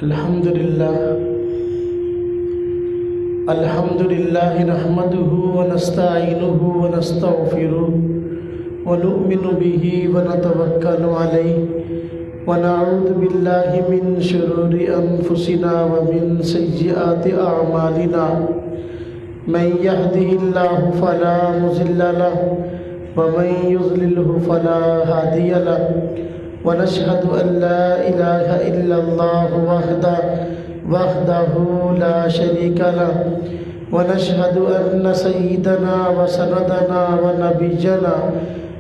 الحمد لله نحمده ونستعينه ونستغفره ونؤمن به ونتوكل عليه ونعوذ بالله من شرور أنفسنا ومن سيئات أعمالنا من يهده الله فلا مضل له ومن يضلله فلا هادي له ونشهد أن لا إله إلا الله وحده لا شريك له ونشهد أن سيدنا وسندنا ونبينا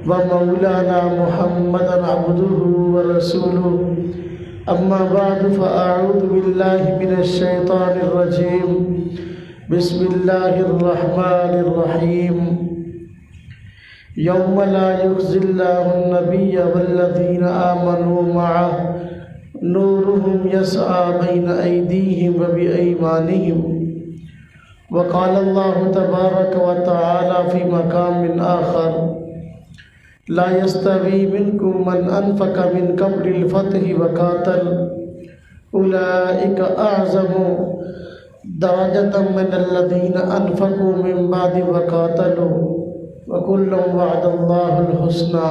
ومولانا محمدا عبده ورسوله أما بعد فأعوذ بالله من الشيطان الرجيم بسم الله الرحمن الرحيم يوم لا يخزي الله النبي والذين آمنوا معه نورهم يسعى بين أيديهم وبأيمانهم وقال الله تبارك وتعالى في مقام آخر لا يستوي منكم من أنفق من قبل الفتح وقاتل أولئك أعظم درجة من الذين أنفقوا من بعد وقاتلوا وكل وعد الله الحسنى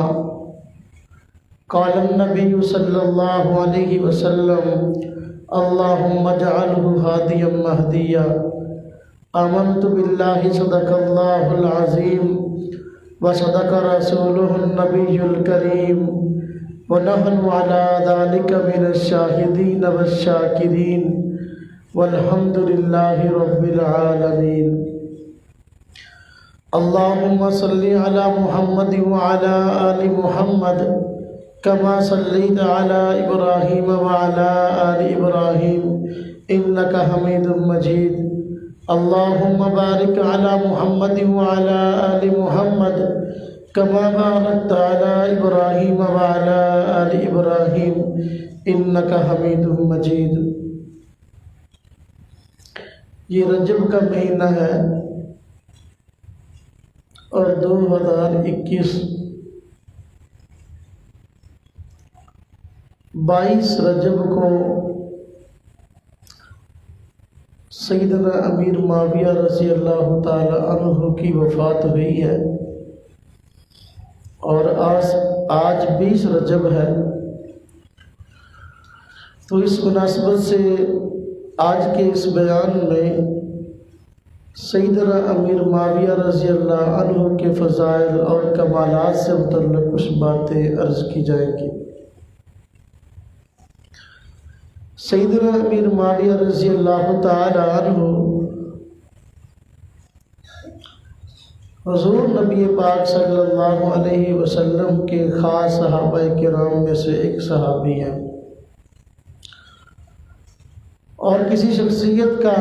قال النبي صلى الله عليه وسلم اللهم اجعله هاديا مهديا آمنت بالله صدق الله العظيم وصدق رسوله النبي الكريم ونحن على ذلك من الشاهدين والشاكرين والحمد لله رب العالمين اللهم صل على محمد وعلى آل محمد كما صليت على إبراهيم وعلى آل إبراهيم إنك حميد مجيد اللهم بارك على محمد وعلى آل محمد كما باركت على إبراهيم وعلى آل إبراهيم إنك حميد مجيد۔ یہ رجب کا مہینہ ہے اور 2021 22 رجب کو سیدنا امیر معاویہ رضی اللہ تعالی عنہ کی وفات ہوئی ہے، اور آج 20 رجب ہے، تو اس مناسبت سے آج کے اس بیان میں سیدنا امیر معاویہ رضی اللہ عنہ کے فضائل اور کمالات سے متعلق کچھ باتیں عرض کی جائیں گی۔ سیدنا امیر معاویہ رضی اللہ تعالی عنہ حضور نبی پاک صلی اللہ علیہ وسلم کے خاص صحابہ کرام میں سے ایک صحابی ہیں، اور کسی شخصیت کا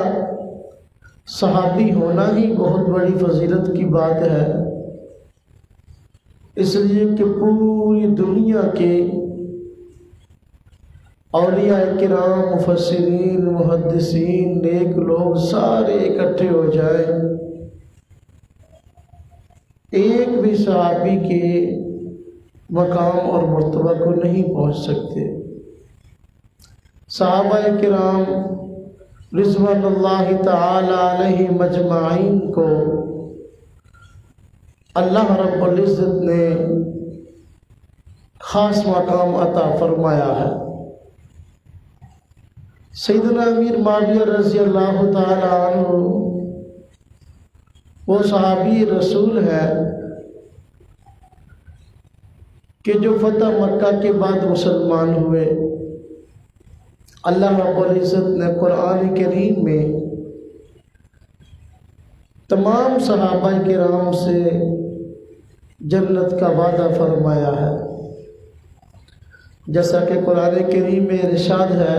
صحابی ہونا ہی بہت بڑی فضیلت کی بات ہے، اس لیے کہ پوری دنیا کے اولیاء کرام، مفسرین، محدثین، نیک لوگ سارے اکٹھے ہو جائیں، ایک بھی صحابی کے مقام اور مرتبہ کو نہیں پہنچ سکتے۔ صحابہ کرام رضوان اللہ تعالی علیہ مجمعین کو اللہ رب العزت نے خاص مقام عطا فرمایا ہے۔ سیدنا امیر معاویہ رضی اللہ تعالی عنہ وہ صحابی رسول ہے کہ جو فتح مکہ کے بعد مسلمان ہوئے۔ اللہ رب العزت نے قرآن کریم میں تمام صحابہ کرام سے جنت کا وعدہ فرمایا ہے، جیسا کہ قرآن کریم میں ارشاد ہے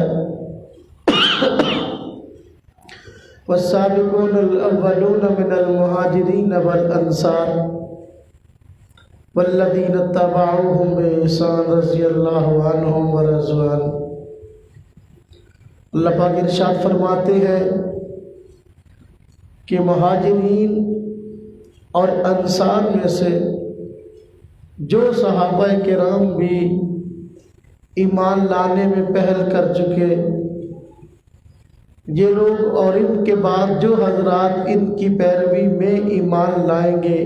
والسابقون الاولون من المہاجرین والانصار والذین اتبعوهم بإحسان رضی اللہ عنہم ورضوا عنہ۔ اللہ پاک ارشاد فرماتے ہیں کہ مہاجرین اور انصار میں سے جو صحابہ کرام بھی ایمان لانے میں پہل کر چکے یہ لوگ اور ان کے بعد جو حضرات ان کی پیروی میں ایمان لائیں گے،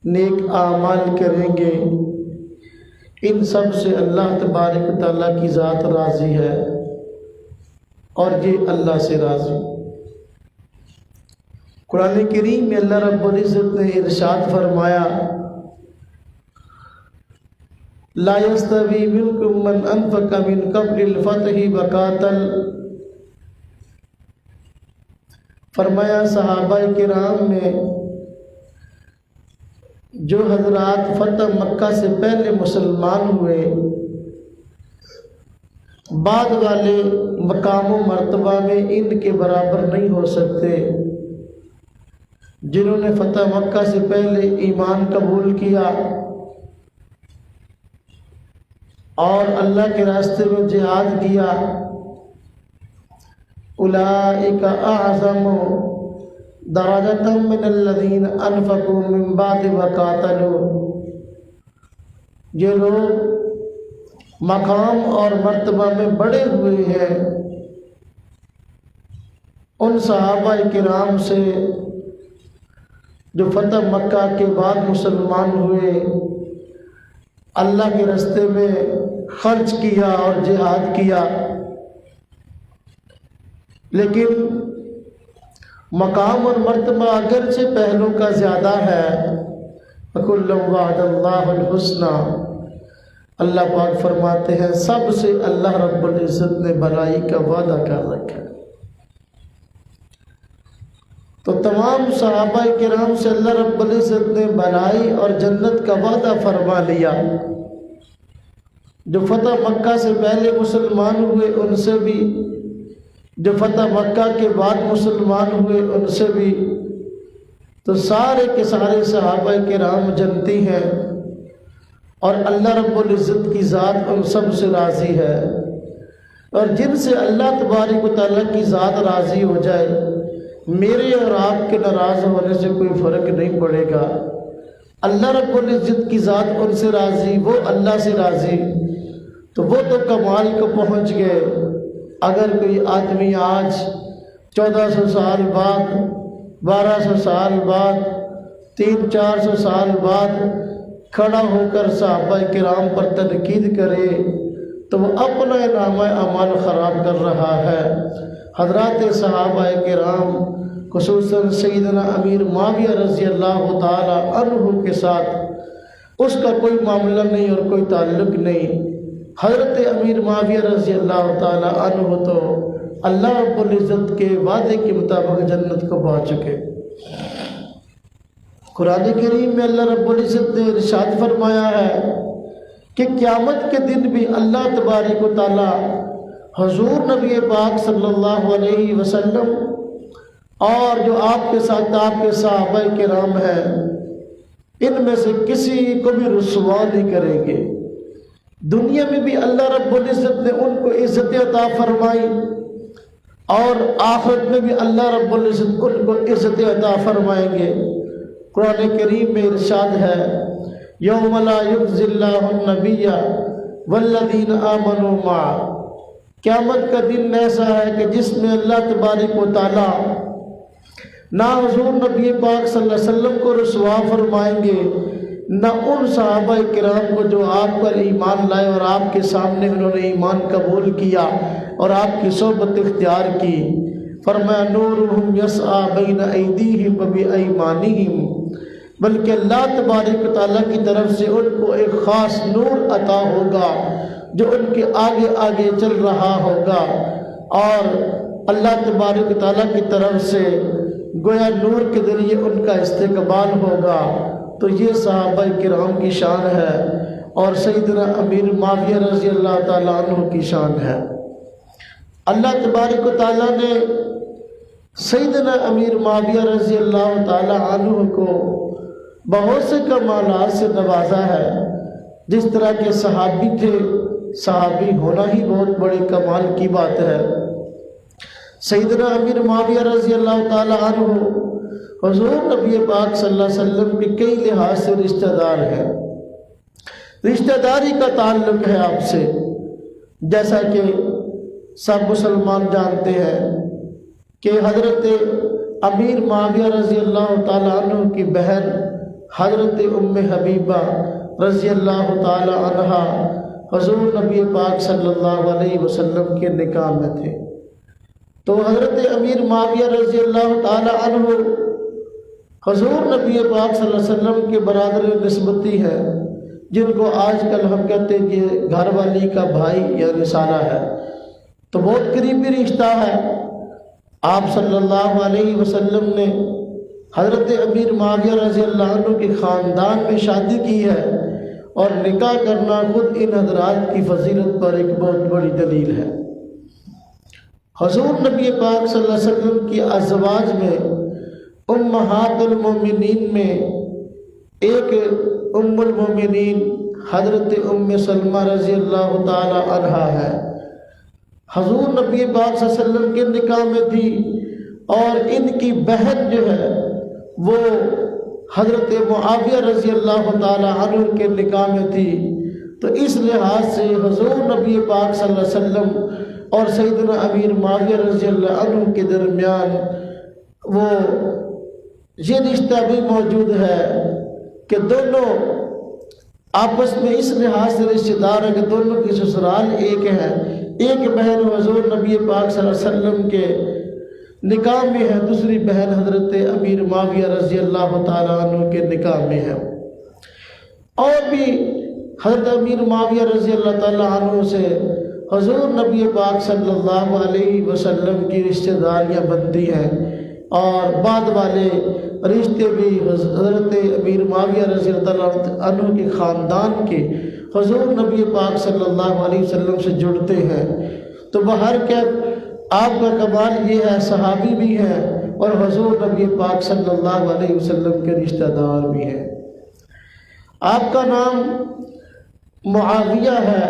نیک اعمال کریں گے، ان سب سے اللہ تبارک و تعالیٰ کی ذات راضی ہے اور یہ اللہ سے راضی۔ قرآن کریم میں اللہ رب العزت نے ارشاد فرمایا، لا يستوي منكم من انفق من قبل الفتح وقاتل، فرمایا صحابہ کرام میں جو حضرات فتح مکہ سے پہلے مسلمان ہوئے، بعد والے مقام و مرتبہ میں ان کے برابر نہیں ہو سکتے۔ جنہوں نے فتح مکہ سے پہلے ایمان قبول کیا اور اللہ کے راستے میں جہاد کیا، اولئک اعظم درجۃ من الذین انفقوا من بعد وقاتلوا، یہ لوگ مقام اور مرتبہ میں بڑے ہوئے ہیں ان صحابہ کرام سے جو فتح مکہ کے بعد مسلمان ہوئے، اللہ کے راستے میں خرچ کیا اور جہاد کیا۔ لیکن مقام اور مرتبہ اگرچہ پہلوں کا زیادہ ہے، وَكُلًّا وَعَدَ اللَّهُ الْحُسْنَى، اللہ پاک فرماتے ہیں سب سے اللہ رب العزت نے بھلائی کا وعدہ کر رکھا ہے۔ تو تمام صحابہ کرام سے اللہ رب العزت نے بھلائی اور جنت کا وعدہ فرما لیا۔ جو فتح مکہ سے پہلے مسلمان ہوئے ان سے بھی، جو فتح مکہ کے بعد مسلمان ہوئے ان سے بھی، تو سارے کے سارے صحابہ کرام جنتی ہیں اور اللہ رب العزت کی ذات ان سب سے راضی ہے۔ اور جن سے اللہ تبارک و تعالیٰ کی ذات راضی ہو جائے، میرے اور آپ کے ناراض ہونے سے کوئی فرق نہیں پڑے گا۔ اللہ رب العزت کی ذات ان سے راضی، وہ اللہ سے راضی، تو وہ تو کمال کو پہنچ گئے۔ اگر کوئی آدمی آج 1400 سال بعد، 1200 سال بعد، 300-400 سال بعد کھڑا ہو کر صحابہ کرام پر تنقید کرے تو وہ اپنا نامہ اعمال خراب کر رہا ہے۔ حضرات صحابہ کرام خصوصاً سیدنا امیر معاویہ رضی اللہ تعالی عنہ کے ساتھ اس کا کوئی معاملہ نہیں اور کوئی تعلق نہیں۔ حضرت امیر معاویہ رضی اللہ تعالی عنہ تو اللہ رب العزت کے وعدے کے مطابق جنت کو پہنچ چکے۔ قرآن کریم میں اللہ رب العزت نے ارشاد فرمایا ہے کہ قیامت کے دن بھی اللہ تبارک و تعالی حضور نبی پاک صلی اللہ علیہ وسلم اور جو آپ کے ساتھ آپ کے صحابہ کرام ہیں، ان میں سے کسی کو بھی رسوا نہیں کریں گے۔ دنیا میں بھی اللہ رب العزت نے ان کو عزت عطا فرمائی اور آخرت میں بھی اللہ رب العزت ان کو عزت عطا فرمائیں گے۔ قرآن کریم میں ارشاد ہے، یوم لا یخزی اللہ النبی والذین آمنوا معہ، قیامت کا دن ایسا ہے کہ جس میں اللہ تبارک و تعالی نہ حضور نبی پاک صلی اللہ علیہ وسلم کو رسوا فرمائیں گے، نہ ان صحابہ کرام کو جو آپ پر ایمان لائے اور آپ کے سامنے انہوں نے ایمان قبول کیا اور آپ کی صحبت اختیار کی۔ فرمایا نورہم یسعی بین ایدیہم و بایمانہم، بلکہ اللہ تبارک و تعالیٰ کی طرف سے ان کو ایک خاص نور عطا ہوگا جو ان کے آگے آگے چل رہا ہوگا، اور اللہ تبارک و تعالیٰ کی طرف سے گویا نور کے ذریعے ان کا استقبال ہوگا۔ تو یہ صحابہ کرام کی شان ہے اور سیدنا امیر معاویہ رضی اللہ تعالیٰ عنہ کی شان ہے۔ اللہ تبارک و تعالیٰ نے سیدنا امیر معاویہ رضی اللہ تعالیٰ عنہ کو بہت سے کمالات سے نوازا ہے۔ جس طرح کے صحابی تھے، صحابی ہونا ہی بہت بڑے کمال کی بات ہے۔ سیدنا امیر معاویہ رضی اللہ تعالیٰ عنہ حضور نبی پاک صلی اللہ علیہ وسلم کے کئی لحاظ سے رشتہ دار ہیں، رشتہ داری کا تعلق ہے آپ سے، جیسا کہ سب مسلمان جانتے ہیں کہ حضرت امیر معاویہ رضی اللہ تعالیٰ عنہ کی بہن حضرت ام حبیبہ رضی اللہ تعالیٰ عنہ حضور نبی پاک صلی اللہ علیہ وسلم کے نکاح میں تھے۔ تو حضرت امیر معاویہ رضی اللہ تعالیٰ عنہ حضور نبی پاک صلی اللہ علیہ وسلم کے برادر نسبتی ہے، جن کو آج کل ہم کہتے ہیں کہ گھر والی کا بھائی یا رسالہ ہے، تو بہت قریبی رشتہ ہے۔ آپ صلی اللہ علیہ وسلم نے حضرت امیر معاویہ رضی اللہ عنہ کے خاندان میں شادی کی ہے، اور نکاح کرنا خود ان حضرات کی فضیلت پر ایک بہت بڑی دلیل ہے۔ حضور نبی پاک صلی اللہ علیہ وسلم کی ازواج میں امہات المومنین میں ایک ام المومنین حضرت ام سلمہ رضی اللہ تعالی عنہا ہے۔ حضور نبی پاک صلی اللہ علیہ وسلم کے نکاح میں تھی، اور ان کی بہن جو ہے وہ حضرت معاویہ رضی اللہ تعالی عنہ کے نکاح میں تھی۔ تو اس لحاظ سے حضور نبی پاک صلی اللہ علیہ وسلم اور سیدنا امیر معاویہ رضی اللہ عنہ کے درمیان وہ یہ رشتہ بھی موجود ہے کہ دونوں آپس میں اس لحاظ سے رشتہ دار ہیں کہ دونوں کی سسرال ایک ہیں۔ ایک بہن حضور نبی پاک صلی اللہ علیہ وسلم کے نکاح میں ہے، دوسری بہن حضرت امیر معاویہ رضی اللہ تعالیٰ عنہ کے نکاح میں ہے۔ اور بھی حضرت امیر معاویہ رضی اللہ تعالیٰ عنہ سے حضور نبی پاک صلی اللہ علیہ وسلم کی رشتہ داریاں بنتی ہیں، اور بعد والے رشتے بھی حضرت امیر معاویہ رضی اللہ عنہ کے خاندان کے حضور نبی پاک صلی اللہ علیہ وسلم سے جڑتے ہیں۔ تو بہر کیا آپ کا کمال یہ ہے، صحابی بھی ہیں اور حضور نبی پاک صلی اللہ علیہ وسلم کے رشتہ دار بھی ہیں۔ آپ کا نام معاویہ ہے۔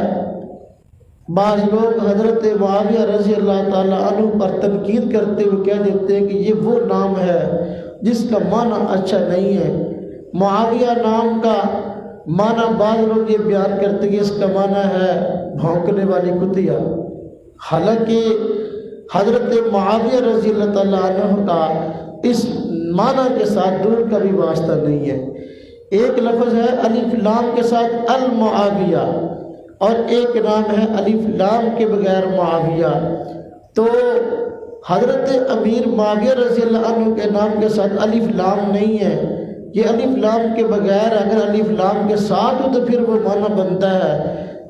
بعض لوگ حضرت معاویہ رضی اللہ تعالیٰ عنہ پر تنقید کرتے ہوئے کہہ دیتے ہیں کہ یہ وہ نام ہے جس کا معنی اچھا نہیں ہے۔ معاویہ نام کا معنی بعض لوگ یہ بیان کرتے ہیں کہ اس کا معنی ہے بھونکنے والی کتیا، حالانکہ حضرت معاویہ رضی اللہ تعالیٰ عنہ کا اس معنی کے ساتھ دور کا بھی واسطہ نہیں ہے۔ ایک لفظ ہے الف لام کے ساتھ المعاویہ، اور ایک نام ہے الف لام کے بغیر معاویہ۔ تو حضرت امیر معاویہ رضی اللہ عنہ کے نام کے ساتھ الف لام نہیں ہے، یہ الف لام کے بغیر، اگر الف لام کے ساتھ ہو تو پھر وہ معنی بنتا ہے،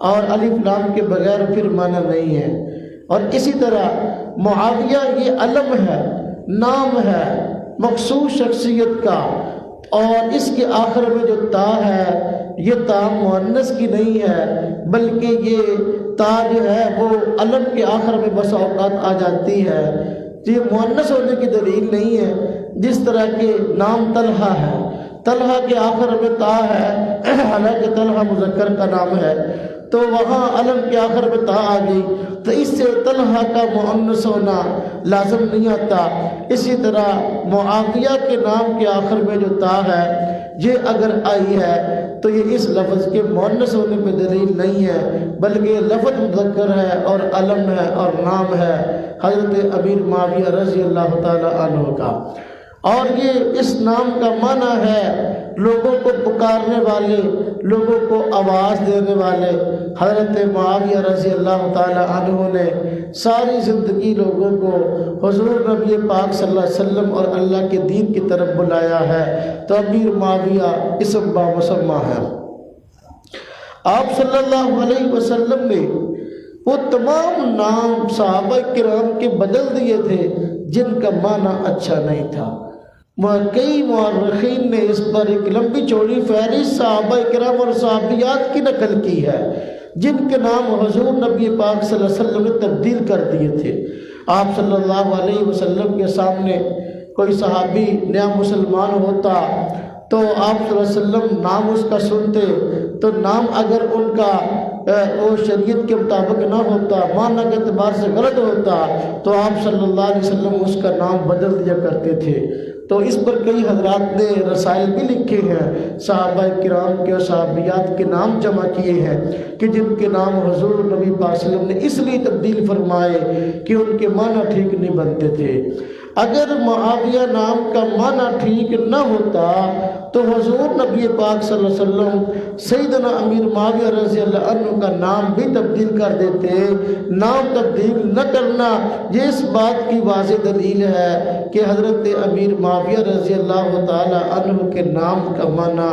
اور الف لام کے بغیر پھر معنی نہیں ہے۔ اور اسی طرح معاویہ یہ علم ہے، نام ہے مخصوص شخصیت کا، اور اس کے آخر میں جو تا ہے یہ تا مؤنث کی نہیں ہے، بلکہ یہ تا جو ہے وہ علم کے آخر میں بسا اوقات آ جاتی ہے، یہ مؤنث ہونے کی دلیل نہیں ہے۔ جس طرح کہ نام طلحہ ہے، طلحہ کے آخر میں تا ہے، حالانکہ طلحہ مذکر کا نام ہے، تو وہاں علم کے آخر میں تا آ گئی، تو اس سے طلحہ کا مؤنث ہونا لازم نہیں آتا۔ اسی طرح معاویہ کے نام کے آخر میں جو تا ہے یہ اگر آئی ہے تو یہ اس لفظ کے مؤنث ہونے پہ دلیل نہیں ہے، بلکہ یہ لفظ مذکر ہے اور علم ہے اور نام ہے حضرت امیر معاویہ رضی اللہ تعالی عنہ کا۔ اور یہ اس نام کا معنی ہے لوگوں کو پکارنے والے، لوگوں کو آواز دینے والے۔ حضرت معاویہ رضی اللہ تعالی عنہ نے ساری زندگی لوگوں کو حضور نبی پاک صلی اللہ علیہ وسلم اور اللہ کے دین کی طرف بلایا ہے، تو امیر معاویہ اسم بامسمہ ہے۔ آپ صلی اللہ علیہ وسلم نے وہ تمام نام صحابہ کرام کے بدل دیے تھے جن کا معنی اچھا نہیں تھا۔ کئی مورخین نے اس پر ایک لمبی چوڑی فہرست صحابہ کرام اور صحابیات کی نقل کی ہے جن کے نام حضور نبی پاک صلی اللہ علیہ وسلم نے تبدیل کر دیے تھے۔ آپ صلی اللہ علیہ وسلم کے سامنے کوئی صحابی نیا مسلمان ہوتا تو آپ صلی اللہ علیہ وسلم نام اس کا سنتے تو نام اگر ان کا وہ شریعت کے مطابق نہ ہوتا، معنی کے اعتبار سے غلط ہوتا، تو آپ صلی اللہ علیہ وسلم اس کا نام بدل دیا کرتے تھے۔ تو اس پر کئی حضرات نے رسائل بھی لکھے ہیں، صحابہ کرام کے اور صحابیات کے نام جمع کیے ہیں کہ جن کے نام حضور نبی پاک صلی اللہ علیہ وسلم نے اس لیے تبدیل فرمائے کہ ان کے معنی ٹھیک نہیں بنتے تھے۔ اگر معاویہ نام کا معنی ٹھیک نہ ہوتا تو حضور نبی پاک صلی اللہ علیہ وسلم سیدنا امیر معاویہ رضی اللہ عنہ کا نام بھی تبدیل کر دیتے۔ نام تبدیل نہ کرنا یہ اس بات کی واضح دلیل ہے کہ حضرت امیر معاویہ رضی اللہ تعالی عنہ کے نام کا معنی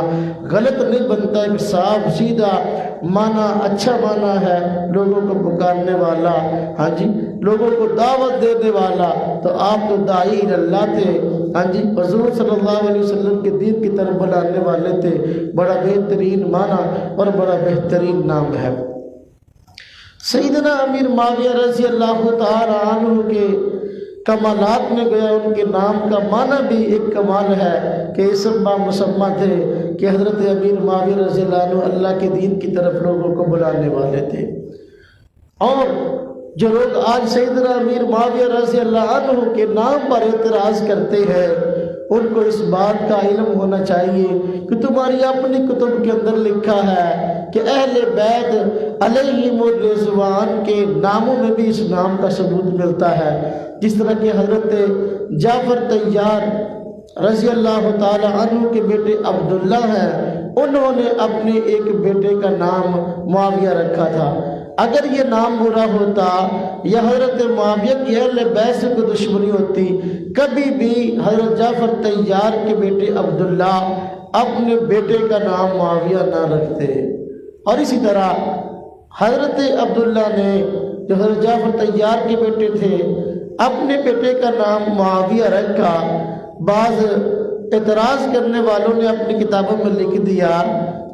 غلط نہیں بنتا، ایک صاف سیدھا معنی، اچھا معنی ہے، لوگوں کو پکارنے والا، ہاں جی، لوگوں کو دعوت دینے والا۔ تو آپ تو داعی اللہ تھے، ہاں جی، حضور صلی اللہ علیہ وسلم کے دین کی طرف بلانے والے تھے۔ بڑا بہترین معنی اور بڑا بہترین نام ہے۔ سیدنا امیر معاویہ رضی اللہ تعالی عنہ کے کمالات میں گیا، ان کے نام کا معنی بھی ایک کمال ہے کہ اسم با مسمہ تھے کہ حضرت امیر معاویہ رضی اللہ عنہ اللہ کے دین کی طرف لوگوں کو بلانے والے تھے۔ اور جو لوگ آج سیدنا امیر معاویہ رضی اللہ عنہ کے نام پر اعتراض کرتے ہیں، ان کو اس بات کا علم ہونا چاہیے کہ تمہاری اپنی کتب کے اندر لکھا ہے کہ اہل بیت علیہم الرضوان کے ناموں میں بھی اس نام کا ثبوت ملتا ہے۔ جس طرح کہ حضرت جعفر طیار رضی اللہ تعالی عنہ کے بیٹے عبداللہ ہیں، انہوں نے اپنے ایک بیٹے کا نام معاویہ رکھا تھا۔ اگر یہ نام برا ہوتا یا حضرت معاویہ کی اہل بیت سے کوئی دشمنی ہوتی، کبھی بھی حضرت جعفر طیار کے بیٹے عبداللہ اپنے بیٹے کا نام معاویہ نہ رکھتے۔ اور اسی طرح حضرت عبداللہ نے، جو حضرت جعفر طیار کے بیٹے تھے، اپنے بیٹے کا نام معاویہ رکھا۔ بعض اعتراض کرنے والوں نے اپنی کتابوں میں لکھ دیا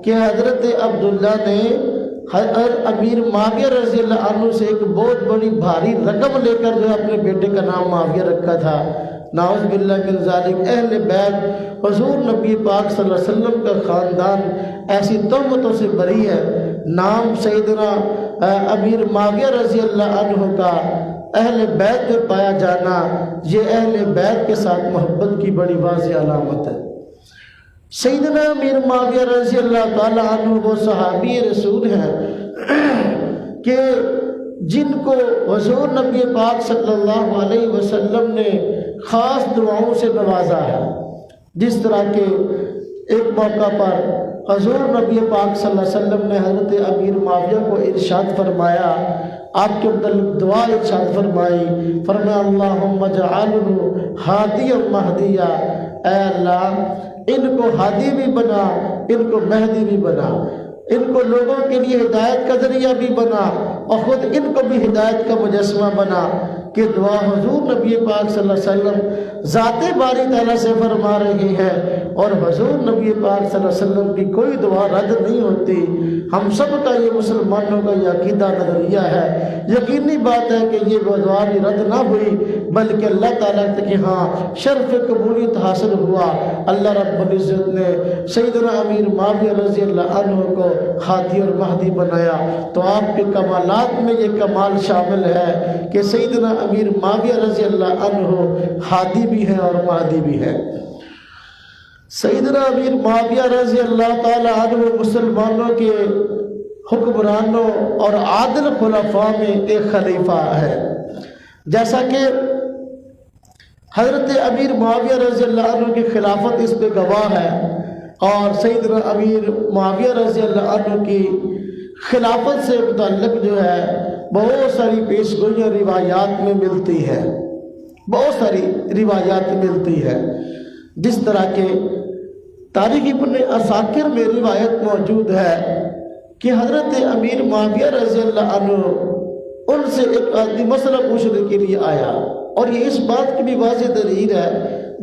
کہ حضرت عبداللہ نے امیر معاویہ رضی اللہ عنہ سے ایک بہت بڑی بھاری رقم لے کر جو اپنے بیٹے کا نام معاویہ رکھا تھا۔ نعوذ باللہ من ذالک، اہل بیت حضور نبی پاک صلی اللہ علیہ وسلم کا خاندان ایسی تہمتوں سے بری ہے۔ نام سیدنا امیر معاویہ رضی اللہ عنہ کا اہل بیت میں پایا جانا، یہ اہل بیت کے ساتھ محبت کی بڑی واضح علامت ہے۔ سیدنا امیر معاویہ رضی اللہ تعالی عنہ وہ صحابی رسول ہیں کہ جن کو حضور نبی پاک صلی اللہ علیہ وسلم نے خاص دعاؤں سے نوازا ہے۔ جس طرح کہ ایک موقع پر حضور نبی پاک صلی اللہ علیہ وسلم نے حضرت امیر معاویہ کو ارشاد فرمایا، آپ کے متعلق دعا ارشاد فرمائی، فرمایا اللہم اجعلہ ہادیا مہدیا، اے اللہ ان کو ہادی بھی بنا، ان کو مہدی بھی بنا، ان کو لوگوں کے لیے ہدایت کا ذریعہ بھی بنا اور خود ان کو بھی ہدایت کا مجسمہ بنا۔ کہ دعا حضور نبی پاک صلی اللہ علیہ وسلم ذات باری تعالیٰ سے فرما رہے ہیں، اور حضور نبی پاک صلی اللہ علیہ وسلم کی کوئی دعا رد نہیں ہوتی۔ ہم سب کا یہ مسلمانوں کا یہ عقیدہ نظریہ ہے، یقینی بات ہے کہ یہ دعا بھی رد نہ ہوئی بلکہ اللہ تعالیٰ کے ہاں شرف قبولیت حاصل ہوا۔ اللہ رب العزت نے سیدنا امیر معاویہ رضی اللہ عنہ کو ہادی اور مہدی بنایا۔ تو آپ کے کمالات میں یہ کمال شامل ہے کہ سیدنا امیر معاویہ رضی اللہ عنہ ہادی بھی ہے اور مہدی بھی ہے۔ سیدنا امیر معاویہ رضی اللہ تعالی عنہ مسلمانوں کے حکمرانوں اور عادل خلفاء میں ایک خلیفہ ہے۔ جیسا کہ حضرت امیر معاویہ رضی اللہ عنہ کی خلافت اس پہ گواہ ہے، اور سیدنا امیر معاویہ رضی اللہ عنہ کی خلافت سے متعلق جو ہے بہت ساری پیشگوئیاں روایات میں ملتی ہے، بہت ساری روایات ملتی ہے۔ جس طرح کہ تاریخ ابن عساکر میں روایت موجود ہے کہ حضرت امیر معاویہ رضی اللہ عنہ ان سے ایک آدمی مسئلہ پوچھنے کے لیے آیا، اور یہ اس بات کی بھی واضح دلیل ہے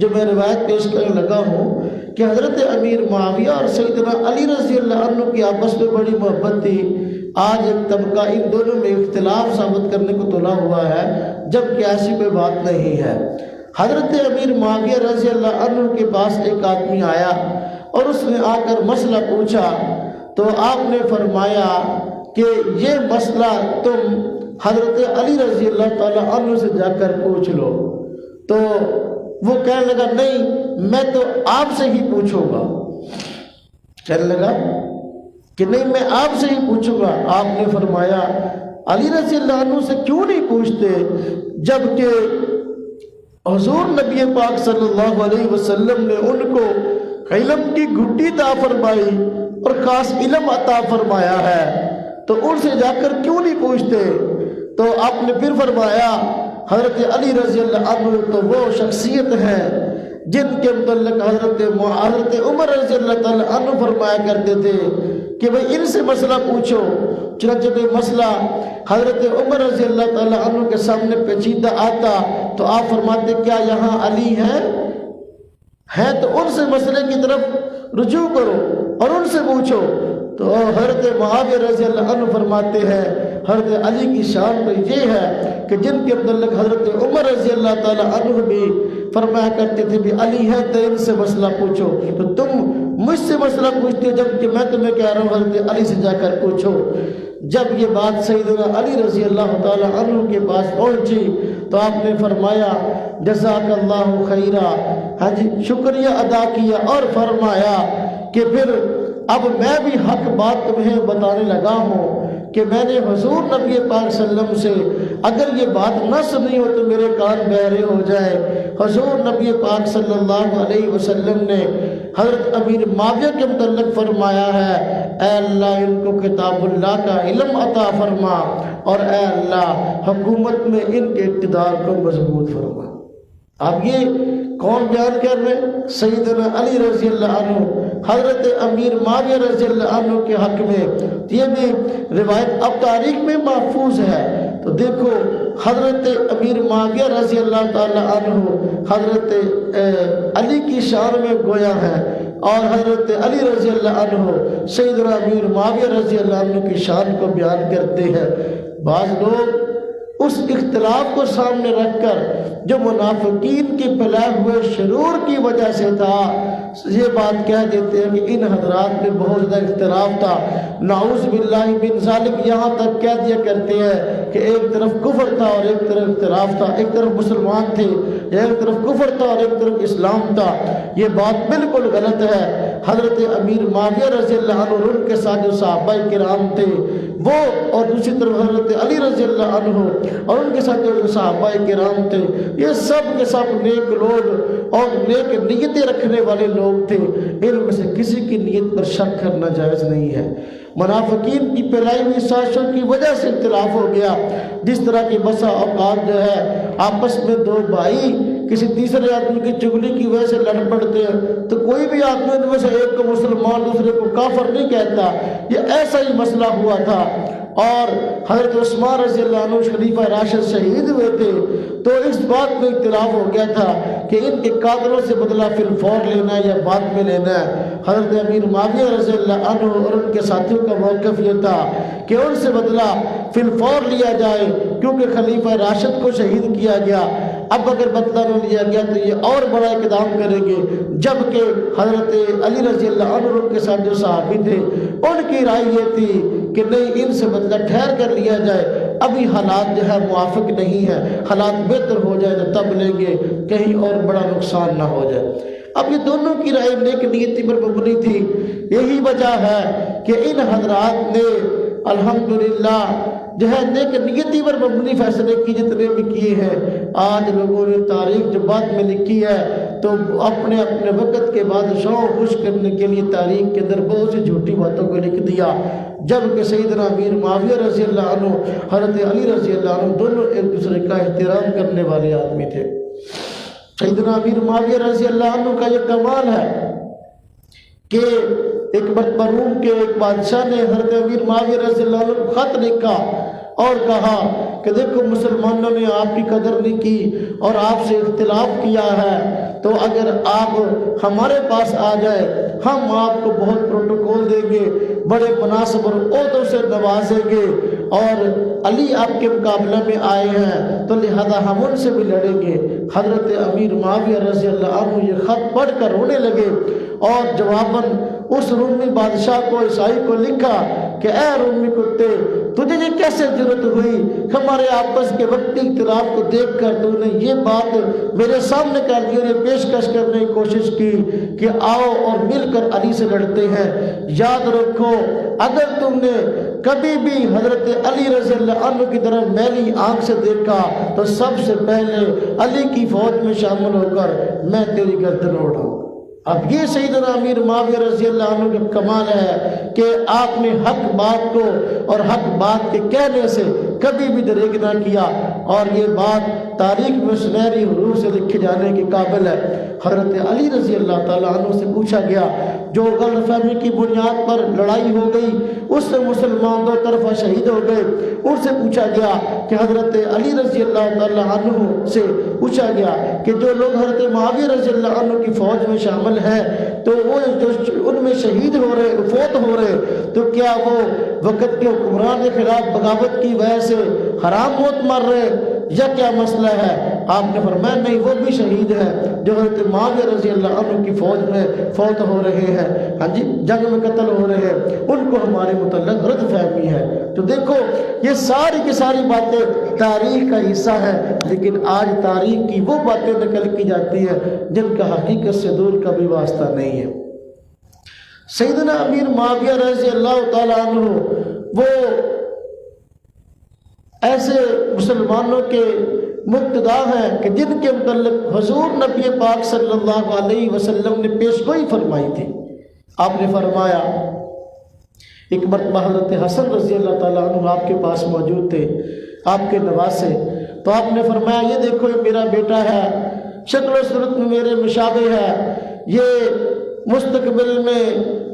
جو میں روایت پیش کرنے لگا ہوں کہ حضرت امیر معاویہ اور سیدنا علی رضی اللہ عنہ کی آپس میں بڑی محبت تھی۔ آج ایک طبقہ ان دونوں میں اختلاف ثابت کرنے کو تلا ہوا ہے، جبکہ ایسی کوئی بات نہیں ہے۔ حضرت امیر معاویہ رضی اللہ عنہ کے پاس ایک آدمی آیا اور اس نے آ کر مسئلہ پوچھا، تو آپ نے فرمایا کہ یہ مسئلہ تم حضرت علی رضی اللہ تعالی عنہ سے جا کر پوچھ لو۔ تو وہ کہنے لگا نہیں میں تو آپ سے ہی پوچھوں گا، کہنے لگا کہ نہیں میں آپ سے ہی پوچھوں گا۔ آپ نے فرمایا علی رضی اللہ عنہ سے کیوں نہیں پوچھتے، جبکہ حضور نبی پاک صلی اللہ علیہ وسلم نے ان کو علم کی گھٹی عطا فرمائی اور خاص علم عطا فرمایا ہے، تو ان سے جا کر کیوں نہیں پوچھتے؟ تو آپ نے پھر فرمایا حضرت علی رضی اللہ عنہ تو وہ شخصیت ہے جن کے متعلق حضرت عمر رضی اللہ تعالی عنہ فرمایا کرتے تھے کہ بھئی ان سے مسئلہ پوچھو۔ چنانچہ کوئی مسئلہ حضرت عمر رضی اللہ تعالی عنہ کے سامنے پیچیدہ آتا تو آپ فرماتے کیا یہاں علی ہیں تو ان سے مسئلے کی طرف رجوع کرو اور ان سے پوچھو۔ تو حضرت معاویہ رضی اللہ عنہ فرماتے ہیں حضرت علی کی شان تو یہ ہے کہ جن کے متعلق حضرت عمر رضی اللہ تعالی عنہ بھی فرمایا کرتے تھے بھی علی ہے تو ان سے مسئلہ پوچھو، تو تم مجھ سے مسئلہ پوچھتے ہو جبکہ میں تمہیں کہہ رہا ہوں حضرت علی سے جا کر پوچھو۔ جب یہ بات سیدنا علی رضی اللہ تعالی عنہ کے پاس پہنچی تو آپ نے فرمایا جزاک اللہ خیرہ، ہاں جی شکریہ ادا کیا، اور فرمایا کہ پھر اب میں بھی حق بات تمہیں بتانے لگا ہوں کہ میں نے حضور نبی پاک صلی اللہ علیہ وسلم سے اگر یہ بات نہ سنی ہو تو میرے کان بہرے ہو جائے۔ حضور نبی پاک صلی اللہ علیہ وسلم نے حضرت امیر معاویہ کے متعلق فرمایا ہے اے اللہ ان کو کتاب اللہ کا علم عطا فرما اور اے اللہ حکومت میں ان کے اقتدار کو مضبوط فرما۔ اب یہ کون بیان کر رہے ہیں؟ سیدنا علی رضی اللہ عنہ حضرت امیر معاویہ رضی اللہ عنہ کے حق میں۔ یہ بھی روایت اب تاریخ میں محفوظ ہے، تو دیکھو حضرت امیر معاویہ رضی اللہ تعالی عنہ حضرت علی کی شان میں گویا ہے، اور حضرت علی رضی اللہ عنہ سیدنا امیر معاویہ رضی اللہ عنہ کی شان کو بیان کرتے ہیں۔ بعض لوگ اس اختلاف کو سامنے رکھ کر جو منافقین کے پھیلائے ہوئے شرور کی وجہ سے تھا یہ بات کہہ دیتے ہیں کہ ان حضرات میں بہت زیادہ اختلاف تھا، نعوذ باللہ من ذالک، یہاں تک کہہ دیا کرتے ہیں کہ ایک طرف کفر تھا اور ایک طرف اختلاف تھا، ایک طرف مسلمان تھے ایک طرف کفر تھا اور ایک طرف اسلام تھا۔ یہ بات بالکل غلط ہے۔ حضرت امیر معاویہ رضی اللہ عنہ اور ان کے ساتھ جو صحابہ کرام تھے وہ، اور دوسری طرف حضرت علی رضی اللہ عنہ اور ان کے ساتھ جو صحابہ کرام تھے یہ سب کے سب نیک لوگ اور نیک نیتیں رکھنے والے لوگ تھے، ان میں سے کسی کی نیت پر شک کرنا جائز نہیں ہے۔ منافقین کی پھیلائی ہوئی سازشوں کی وجہ سے اختلاف ہو گیا، جس طرح کی بسا اوقات جو ہے آپس میں دو بھائی کسی تیسرے آدمی کی چغلی کی وجہ سے لڑ پڑتے ہیں تو کوئی بھی آدمی ان میں سے ایک کو مسلمان دوسرے کو کافر نہیں کہتا، یہ ایسا ہی مسئلہ ہوا تھا۔ اور حضرت عثمان رضی اللہ عنہ خلیفہ راشد شہید ہوئے تھے تو اس بات میں اختلاف ہو گیا تھا کہ ان کے قاتلوں سے بدلہ فی الفور لینا ہے یا بعد میں لینا ہے۔ حضرت امیر معاویہ رضی اللہ عنہ اور ان کے ساتھیوں کا موقف یہ تھا کہ ان سے بدلہ فی الفور لیا جائے کیونکہ خلیفہ راشد کو شہید کیا گیا، اب اگر بدلہ نہ لیا گیا تو یہ اور بڑا اقدام کریں گے۔ جبکہ حضرت علی رضی اللہ عنہ اور ان کے ساتھ جو صحابی تھے ان کی رائے یہ تھی کہ نہیں ان سے بدلہ ٹھہر کر لیا جائے، ابھی حالات جو ہے موافق نہیں ہے، حالات بہتر ہو جائے تو تب لیں گے، کہیں اور بڑا نقصان نہ ہو جائے۔ اب یہ دونوں کی رائے نیک نیتی پر مبنی تھی، یہی وجہ ہے کہ ان حضرات نے الحمدللہ جو ہے نیک نیتی پر مبنی فیصلے کی جتنے بھی کیے ہیں۔ آج لوگوں نے تاریخ جو بعد میں لکھی ہے تو اپنے اپنے وقت کے بادشاہوں کو خوش کرنے کے لیے تاریخ کے اندر بہت سی جھوٹی باتوں کو لکھ دیا، جبکہ سیدنا امیر معاویہ رضی اللہ عنہ حضرت علی رضی اللہ عنہ دونوں ایک دوسرے کا احترام کرنے والے آدمی تھے۔ سیدنا امیر معاویہ رضی اللہ عنہ کا یہ کمال ہے کہ ایک مرتبہ روم کے ایک بادشاہ نے حضرت امیر معاویہ رضی اللہ عنہ کو خط لکھا اور کہا کہ دیکھو مسلمانوں نے آپ کی قدر نہیں کی اور آپ سے اختلاف کیا ہے، تو اگر آپ ہمارے پاس آ جائے ہم آپ کو بہت پروٹوکول دیں گے، بڑے مناسب اور عہدوں سے نوازیں گے، اور علی آپ کے مقابلے میں آئے ہیں تو لہذا ہم ان سے بھی لڑیں گے۔ حضرت امیر معاویہ رضی اللہ عنہ یہ خط پڑھ کر رونے لگے اور جواباً اس رومی بادشاہ کو عیسائی کو لکھا کہ اے رومی کتے تجھے یہ کیسے ضرورت ہوئی ہمارے آپس کے وقتی اختلاف کو دیکھ کر تو نے یہ بات میرے سامنے کر دی اور یہ پیشکش کرنے کی کوشش کی کہ آؤ اور مل کر علی سے لڑتے ہیں۔ یاد رکھو اگر تم نے کبھی بھی حضرت علی رضی اللہ عنہ کی طرف میلی آنکھ سے دیکھا تو سب سے پہلے علی کی فوج میں شامل ہو کر میں تیری گردن اڑاؤں۔ اب یہ سیدنا امیر معاویہ رضی اللہ عنہ کا کمال ہے کہ آپ نے حق بات کو اور حق بات کے کہنے سے کبھی بھی دریغ نہ کیا، اور یہ بات تاریخ میں سنہری حروف سے لکھے جانے کے قابل ہے۔ حضرت علی رضی اللہ تعالیٰ عنہ سے پوچھا گیا، جو غلط فہمی کی بنیاد پر لڑائی ہو گئی اس سے مسلمان دو طرفہ شہید ہو گئے، ان سے پوچھا گیا کہ حضرت علی رضی اللہ تعالیٰ عنہ سے پوچھا گیا کہ جو لوگ حضرت معاویہ رضی اللہ عنہ کی فوج میں شامل ہیں تو وہ جو ان میں شہید ہو رہے فوت ہو رہے تو کیا وہ وقت کے حکمران کے خلاف بغاوت کی وجہ سے حرام موت مر رہے یا کیا مسئلہ ہے؟ آپ نے فرمایا نہیں، وہ بھی شہید ہیں جو حضرت معاویہ رضی اللہ عنہ کی فوج میں فوت ہو رہے ہیں، ہاں جی جنگ میں قتل ہو رہے ہیں، ان کو ہمارے متعلق غلط فہمی ہے۔ تو دیکھو یہ ساری کی ساری باتیں تاریخ کا حصہ ہے، لیکن آج تاریخ کی وہ باتیں نقل کی جاتی ہیں جن کا حقیقت سے دور کا بھی واسطہ نہیں ہے۔ سیدنا امیر معاویہ رضی اللہ تعالیٰ عنہ وہ ایسے مسلمانوں کے مقتدا ہیں کہ جن کے متعلق حضور نبی پاک صلی اللہ علیہ وسلم نے پیشگوئی فرمائی تھی۔ آپ نے فرمایا، ایک مرتبہ حضرت حسن رضی اللہ تعالیٰ عنہ آپ کے پاس موجود تھے، آپ کے نواسے، تو آپ نے فرمایا یہ دیکھو یہ میرا بیٹا ہے، شکل و صورت میں میرے مشابہ ہے، یہ مستقبل میں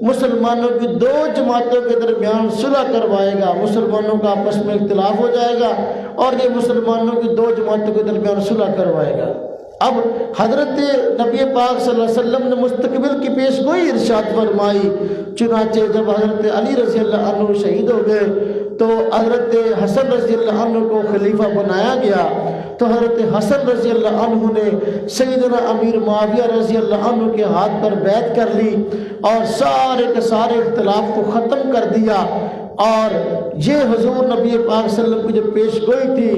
مسلمانوں کی دو جماعتوں کے درمیان صلح کروائے گا، مسلمانوں کا آپس میں اختلاف ہو جائے گا اور یہ مسلمانوں کی دو جماعتوں کے درمیان صلح کروائے گا۔ اب حضرت نبی پاک صلی اللہ علیہ وسلم نے مستقبل کی پیش گوئی ارشاد فرمائی، چنانچہ جب حضرت علی رضی اللہ عنہ شہید ہو گئے تو حضرت حسن رضی اللہ عنہ کو خلیفہ بنایا گیا، تو حضرت حسن رضی اللہ عنہ نے سیدنا امیر معاویہ رضی اللہ عنہ کے ہاتھ پر بیعت کر لی اور سارے کے سارے اختلاف کو ختم کر دیا، اور یہ حضور نبی پاک صلی اللہ علیہ وسلم کی جو پیش گوئی تھی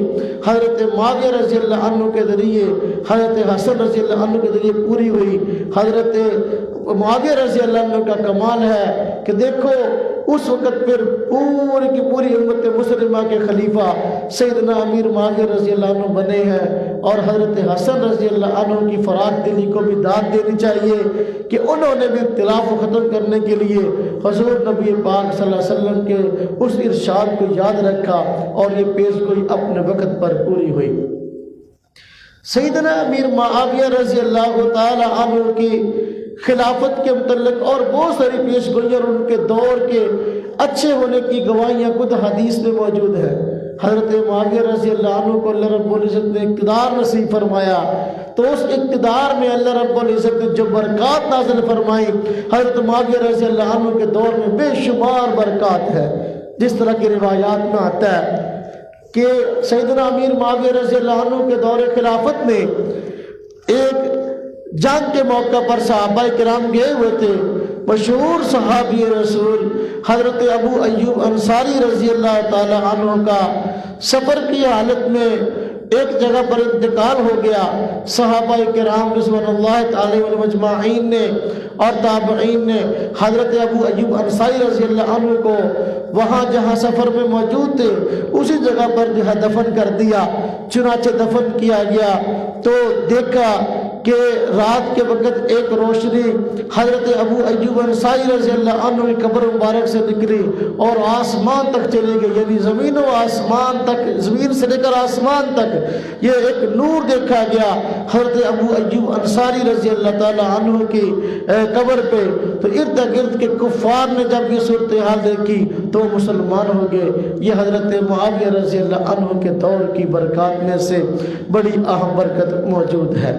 حضرت معاویہ رضی اللہ عنہ کے ذریعے حضرت حسن رضی اللہ عنہ کے ذریعے پوری ہوئی۔ حضرت معاویہ رضی اللہ عنہ کا کمال ہے کہ دیکھو اس وقت پھر پوری کی پوری امت مسلمہ کے خلیفہ سیدنا امیر معاویہ رضی اللہ عنہ بنے ہیں، اور حضرت حسن رضی اللہ عنہ کی فراخ دلی کو بھی داد دینی چاہیے کہ انہوں نے بھی اختلاف کو ختم کرنے کے لیے حضور نبی پاک صلی اللہ علیہ وسلم کے اس ارشاد کو یاد رکھا اور یہ پیش گوئی اپنے وقت پر پوری ہوئی۔ سیدنا امیر معاویہ رضی اللہ تعالی عنہ کی خلافت کے متعلق اور بہت ساری پیش گوئیاں اور ان کے دور کے اچھے ہونے کی گواہیاں خود حدیث میں موجود ہیں۔ حضرت معاویہ رضی اللہ عنہ کو اللہ رب العزت نے اقتدار نصیب فرمایا، تو اس اقتدار میں اللہ رب العزت نے جو برکات نازل فرمائی حضرت معاویہ رضی اللہ عنہ کے دور میں بے شمار برکات ہے۔ جس طرح کی روایات میں آتا ہے کہ سیدنا امیر معاویہ رضی اللہ عنہ کے دور خلافت میں ایک جنگ کے موقع پر صحابہ کرام گئے ہوئے تھے، مشہور صحابی رسول حضرت ابو ایوب انصاری رضی اللہ تعالی عنہ کا سفر کی حالت میں ایک جگہ پر انتقال ہو گیا۔ صحابہ کرام رضوان اللہ تعالی علیہ مجمعین نے اور تابعین نے حضرت ابو ایوب انصاری رضی اللہ عنہ کو وہاں جہاں سفر میں موجود تھے اسی جگہ پر جو ہے دفن کر دیا۔ چنانچہ دفن کیا گیا تو دیکھا کہ رات کے وقت ایک روشنی حضرت ابو ایوب انصاری رضی اللہ عنہ کی قبر مبارک سے نکلی اور آسمان تک چلی گئی، یعنی زمین و آسمان تک، زمین سے لے کر آسمان تک یہ ایک نور دیکھا گیا حضرت ابو ایوب انصاری رضی اللہ تعالی عنہ کی قبر پہ۔ تو ارد گرد کے کفار نے جب یہ صورتحال دیکھی تو مسلمان ہو گئے۔ یہ حضرت معاویہ رضی اللہ عنہ کے دور کی برکات میں سے بڑی اہم برکت موجود ہے۔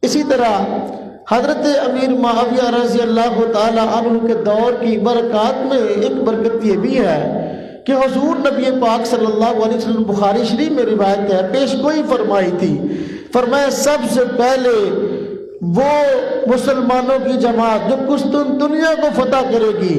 اسی طرح حضرت امیر معاویہ رضی اللہ تعالی عنہ کے دور کی برکات میں ایک برکت یہ بھی ہے کہ حضور نبی پاک صلی اللہ علیہ وسلم بخاری شریف میں روایت ہے پیش گوئی فرمائی تھی، فرمایا سب سے پہلے وہ مسلمانوں کی جماعت جو قسطنطنیہ کو فتح کرے گی،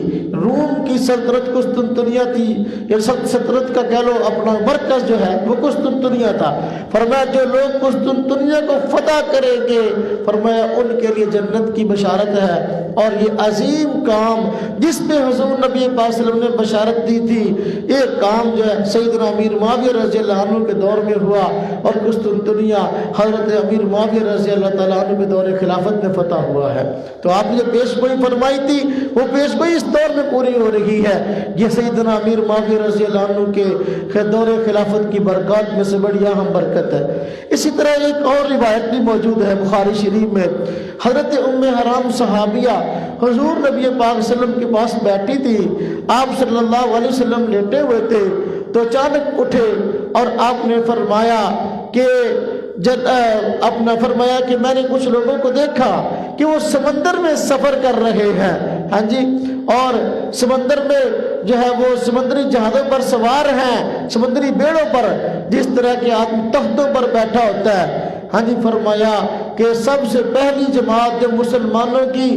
روم کی سلطنت قسطنطنیہ تھی، یا سلطنت کا کہہ لو اپنا مرکز جو ہے وہ قسطنطنیہ تھا۔ فرمایا جو لوگ قسطنطنیہ کو فتح کریں گے فرمایا ان کے لیے جنت کی بشارت ہے۔ اور یہ عظیم کام جس پہ حضور نبی پاک صلی اللہ علیہ وسلم نے بشارت دی تھی، یہ کام جو ہے سیدنا امیر معاویہ رضی اللہ عنہ کے دور میں ہوا، اور قسطنطنیہ حضرت امیر معاویہ رضی اللہ تعالیٰ عنہ کے دور خلافت میں فتح ہوا ہے۔ تو آپ نے جو پیش گوئی فرمائی تھی وہ پیش گوئی اس دور میں پوری ہو رہی ہے۔ یہ سیدنا امیر معاویہ رضی اللہ عنہ کے دور خلافت کی برکات میں سے بڑی اہم برکت ہے۔ اسی طرح ایک اور روایت بھی موجود ہے بخاری شریف میں، حضرت ام حرام صحابیہ حضور نبی پاک صلی اللہ علیہ وسلم کے پاس بیٹھی تھی، آپ صلی اللہ علیہ وسلم لیٹے ہوئے تھے، تو اچانک اٹھے اور آپ نے فرمایا کہ فرمایا کہ میں نے کچھ لوگوں کو دیکھا کہ وہ سمندر میں سفر کر رہے ہیں، ہاں جی، اور سمندر میں جو ہے وہ سمندری جہازوں پر سوار ہیں، سمندری بیڑوں پر جس طرح کے آدمی تختوں پر بیٹھا ہوتا ہے، ہاں جی۔ فرمایا کہ سب سے پہلی جماعت جو مسلمانوں کی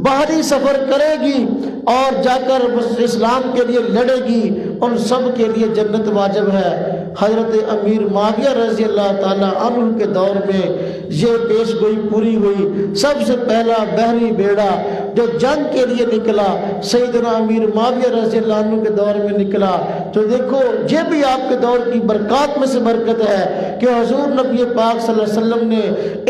باہری سفر کرے گی اور جا کر اسلام کے لیے لڑے گی ان سب کے لیے جنت واجب ہے۔ حضرت امیر معاویہ رضی اللہ تعالیٰ عنہ کے دور میں یہ پیش گوئی پوری ہوئی۔ سب سے پہلا بحری بیڑا جو جنگ کے لیے نکلا سیدنا امیر معاویہ رضی اللہ عنہ کے دور میں نکلا۔ تو دیکھو یہ بھی آپ کے دور کی برکات میں سے برکت ہے کہ حضور نبی پاک صلی اللہ علیہ وسلم نے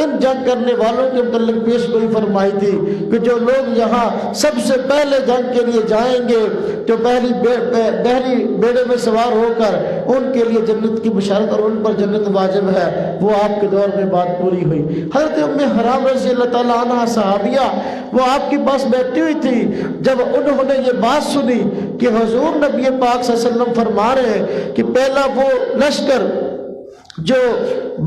ان جنگ کرنے والوں کے متعلق پیش گوئی فرمائی تھی کہ جو لوگ یہاں سب سے پہلے جنگ کے لیے جائیں گے جو بحری بیڑے میں سوار ہو کر ان کے لیے جنت کی بشارت اور ان پر جنت واجب ہے، وہ آپ کے دور میں بات پوری ہوئی۔ حضرت ام حرام رضی اللہ تعالیٰ عنہ صحابیہ وہ آپ کے پاس بیٹھی ہوئی تھی، جب انہوں نے یہ بات سنی کہ حضور نبی پاک صلی اللہ علیہ وسلم فرما رہے ہیں کہ پہلا وہ لشکر جو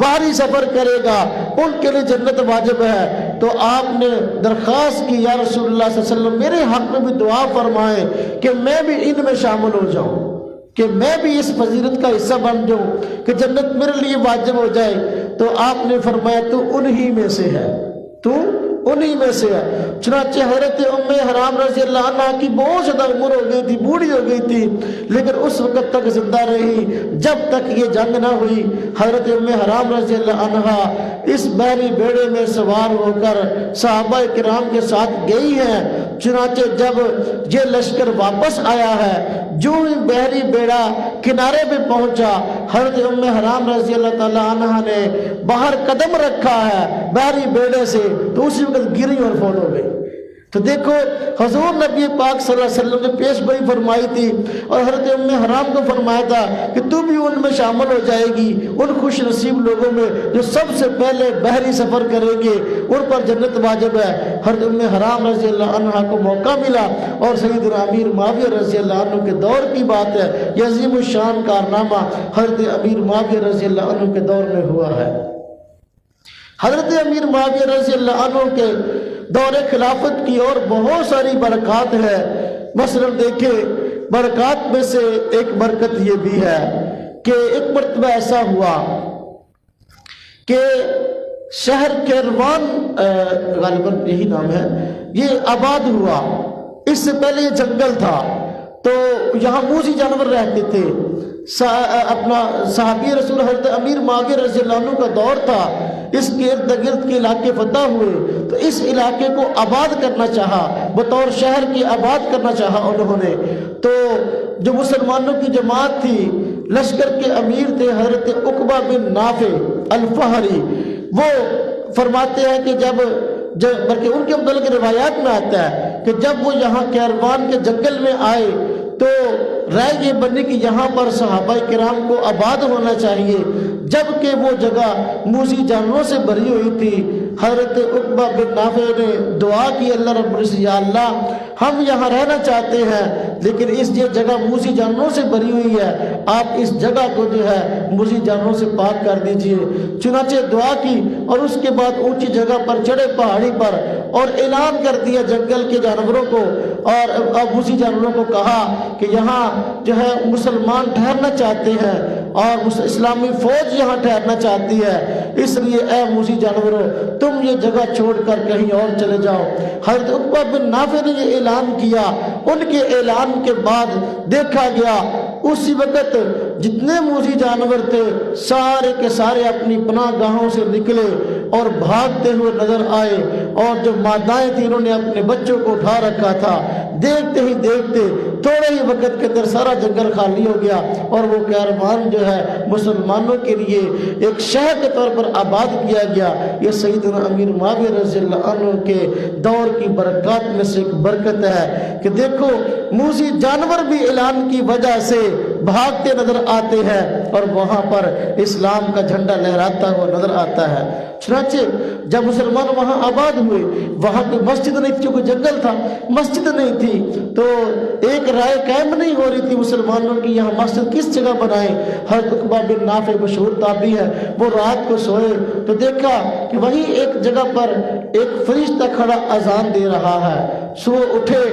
باہری سفر کرے گا ان کے لیے جنت واجب ہے، تو آپ نے درخواست کی یا رسول اللہ صلی اللہ علیہ وسلم میرے حق میں بھی دعا فرمائیں کہ میں بھی ان میں شامل ہو جاؤں، کہ میں بھی اس فضیلت کا حصہ بن جاؤں کہ جنت میرے لیے واجب ہو جائے۔ تو آپ نے فرمایا تو انہی میں سے ہے، تو انہی میں سے ہے۔ چنانچہ حضرت ام حرام رضی اللہ عنہ کی بہت زیادہ عمر ہو گئی تھی، بوڑھی ہو گئی تھی، لیکن اس وقت تک زندہ رہی جب تک یہ جنگ نہ ہوئی۔ حضرت ام حرام رضی اللہ عنہ اس بحری بیڑے میں سوار ہو کر صحابہ کرام کے ساتھ گئی ہیں۔ چنانچہ جب یہ لشکر واپس آیا ہے، جو ہی بحری بیڑا کنارے پہ پہنچا، حضرت ام حرام رضی اللہ تعالیٰ عنہ نے باہر قدم رکھا ہے بحری بیڑے سے، تو اسی وقت گری اور فوت ہو گئی۔ تو دیکھو حضور نبی پاک صلی اللہ علیہ وسلم نے پیش گوئی فرمائی تھی اور حضرت ام حرام کو فرمایا تھا کہ تو بھی ان میں شامل ہو جائے گی، ان خوش نصیب لوگوں میں جو سب سے پہلے بحری سفر کریں گے ان پر جنت واجب ہے۔ حضرت ام حرام رضی اللہ عنہ کو موقع ملا، اور سیدنا امیر معاویہ رضی اللہ عنہ کے دور کی بات ہے، یہ عظیم الشان کارنامہ حضرت امیر معاویہ رضی اللہ عنہ کے دور میں ہوا ہے۔ حضرت امیر معاویہ رضی اللہ عنہ کے دور خلافت کی اور بہت ساری برکات ہے۔ مثلا دیکھیں برکات میں سے ایک برکت یہ بھی ہے کہ ایک مرتبہ ایسا ہوا کہ شہر کیروان غالباً یہی نام ہے، یہ آباد ہوا۔ اس سے پہلے یہ جنگل تھا، تو یہاں موذی جانور رہتے تھے۔ اپنا صحابی رسول حضرت امیر معاویہ رضی اللہ عنہ کا دور تھا، اس کے ارد گرد کے علاقے فتح ہوئے، تو اس علاقے کو آباد کرنا چاہا، بطور شہر کے آباد کرنا چاہا انہوں نے۔ تو جو مسلمانوں کی جماعت تھی، لشکر کے امیر تھے حضرت عقبہ بن نافع الفہری، وہ فرماتے ہیں کہ بلکہ ان کے متعلق روایات میں آتا ہے کہ جب وہ یہاں کیروان کے جنگل میں آئے تو رائے یہ بنی کہ یہاں پر صحابہ کرام کو آباد ہونا چاہیے، جبکہ وہ جگہ موذی جانوروں سے بھری ہوئی تھی۔ حضرت عقبہ بن نافع نے دعا کی اللہ رب العزت، یا اللہ ہم یہاں رہنا چاہتے ہیں لیکن یہ جگہ موذی جانوروں سے بھری ہوئی ہے، آپ اس جگہ کو جو ہے موذی جانوروں سے پاک کر دیجئے۔ چنانچہ دعا کی اور اس کے بعد اونچی جگہ پر چڑھے پہاڑی پر اور اعلان کر دیا جنگل کے جانوروں کو اور موذی جانوروں کو کہا کہ یہاں جو ہے مسلمان ٹھہرنا چاہتے ہیں اور اسلامی فوج یہاں ٹھہرنا چاہتی ہے، اس لیے اے موذی جانوروں تم یہ جگہ چھوڑ کر کہیں اور چلے جاؤ۔ حضرت عقبہ بن نافع نے یہ اعلان کیا، ان کے اعلان کے بعد دیکھا گیا اسی وقت جتنے موذی جانور تھے سارے کے سارے اپنی پناہ گاہوں سے نکلے اور بھاگتے ہوئے نظر آئے، اور جو مادائیں تھیں انہوں نے اپنے بچوں کو اٹھا رکھا تھا۔ دیکھتے ہی دیکھتے تھوڑے ہی وقت کے اندر سارا جنگل خالی ہو گیا، اور وہ کیروان جو ہے مسلمانوں کے لیے ایک شہر کے طور پر آباد کیا گیا۔ یہ سیدنا امیر معاویہ رضی اللہ عنہ کے دور کی برکات میں سے ایک برکت ہے کہ دیکھو موذی جانور بھی اعلان کی وجہ سے بھاگتے نظر آتے ہیں اور وہاں پر اسلام کا جھنڈا لہراتا ہوا نظر آتا ہے۔ چنانچہ جب مسلمان وہاں آباد ہوئے، وہاں کوئی مسجد نہیں تھی، کیونکہ جنگل تھا، مسجد نہیں تھی، تو ایک رائے قائم نہیں ہو رہی تھی مسلمانوں کی یہاں مسجد کس جگہ بنائیں۔ حضرت عقبہ بن نافع مشہور تابعی ہے، وہ رات کو سوئے تو دیکھا کہ وہیں ایک جگہ پر ایک فرشتہ کھڑا اذان دے رہا ہے، سو اٹھے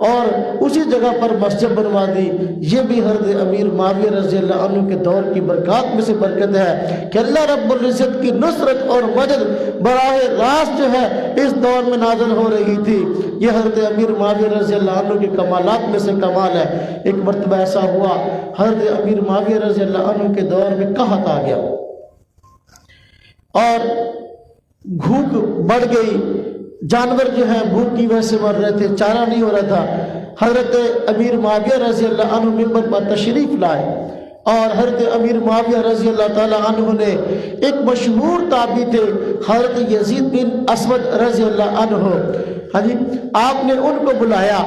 اور اسی جگہ پر مسجد بنوا دی۔ یہ بھی حضرت امیر معاویہ رضی اللہ عنہ کے دور کی برکات میں سے برکت ہے کہ اللہ رب العزت کی نصرت اور مدد براہ راست جو ہے اس دور میں نازل ہو رہی تھی۔ یہ حضرت امیر معاویہ رضی اللہ عنہ کے کمالات میں سے کمال ہے۔ ایک مرتبہ ایسا ہوا حضرت امیر معاویہ رضی اللہ عنہ کے دور میں قحط آ گیا اور بھوک بڑھ گئی، جانور جو ہیں بھوک کی وجہ سے مر رہے تھے، چارہ نہیں ہو رہا تھا۔ حضرت امیر معاویہ رضی اللہ عنہ منبر پر تشریف لائے، اور حضرت امیر معاویہ رضی اللہ تعالی عنہ نے ایک مشہور تابعی تھے حضرت یزید بن اسود رضی اللہ عنہ، ہاں جی، آپ نے ان کو بلایا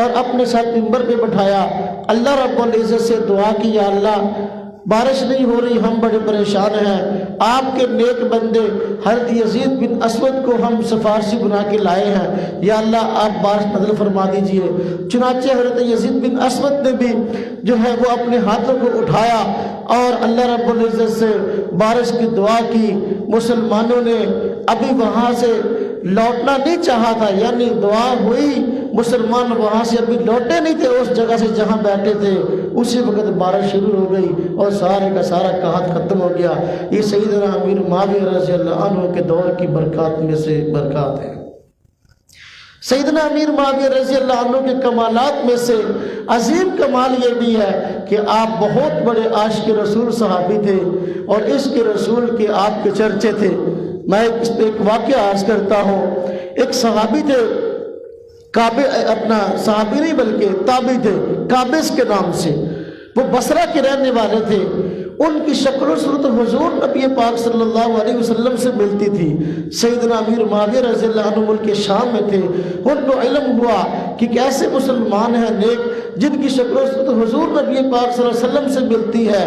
اور اپنے ساتھ منبر پہ بٹھایا، اللہ رب العزت سے دعا کی، یا اللہ بارش نہیں ہو رہی، ہم بڑے پریشان ہیں، آپ کے نیک بندے حضرت یزید بن اسود کو ہم سفارشی بنا کے لائے ہیں، یا اللہ آپ بارش نازل فرما دیجئے۔ چنانچہ حضرت یزید بن اسود نے بھی جو ہے وہ اپنے ہاتھوں کو اٹھایا اور اللہ رب العزت سے بارش کی دعا کی۔ مسلمانوں نے ابھی وہاں سے لوٹنا نہیں چاہا تھا، یعنی دعا ہوئی، مسلمان وہاں سے ابھی لوٹے نہیں تھے اس جگہ سے جہاں بیٹھے تھے، اسی وقت بارش شروع ہو گئی اور سارے کا سارا قحط ختم ہو گیا۔ یہ سیدنا امیر معاویہ رضی اللہ عنہ کے دور کی برکات میں سے برکات ہے۔ سیدنا امیر معاویہ رضی اللہ عنہ کے کمالات میں سے عظیم کمال یہ بھی ہے کہ آپ بہت بڑے عاشق رسول صحابی تھے اور عشق رسول کے آپ کے چرچے تھے۔ میں اس پہ ایک واقعہ عرض کرتا ہوں۔ ایک صحابی تھے، اپنا صحابی نہیں بلکہ تابعی تھے، قابس کے نام سے، وہ بصرہ کے رہنے والے تھے۔ ان کی شکل و صورت حضور نبی پاک صلی اللہ علیہ وسلم سے ملتی تھی۔ سیدنا امیر معاویہ رضی اللہ عنہ ملک شام میں تھے، ان کو علم ہوا کہ کیسے مسلمان ہیں نیک جن کی شکل و صورت حضور نبی پاک صلی اللہ علیہ وسلم سے ملتی ہے۔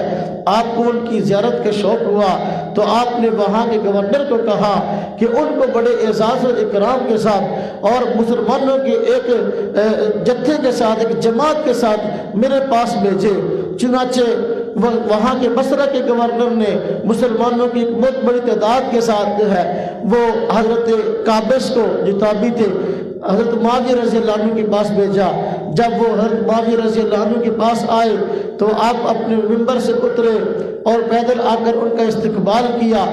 آپ کو ان کی زیارت کا شوق ہوا تو آپ نے وہاں کے گورنر کو کہا کہ ان کو بڑے اعزاز و اکرام کے ساتھ اور مسلمانوں کے ایک جتھے کے ساتھ، ایک جماعت کے ساتھ میرے پاس بھیجے۔ چنانچہ وہاں کے بصرہ کے گورنر نے مسلمانوں کی ایک بہت بڑی تعداد کے ساتھ جو ہے وہ حضرت قابس کو جو تابعی تھے حضرت معاویہ رضی اللہ عنہ کے پاس بھیجا۔ جب وہ حضرت معاویہ رضی اللہ عنہ کے پاس آئے تو آپ اپنے منبر سے اترے اور پیدل آ کر ان کا استقبال کیا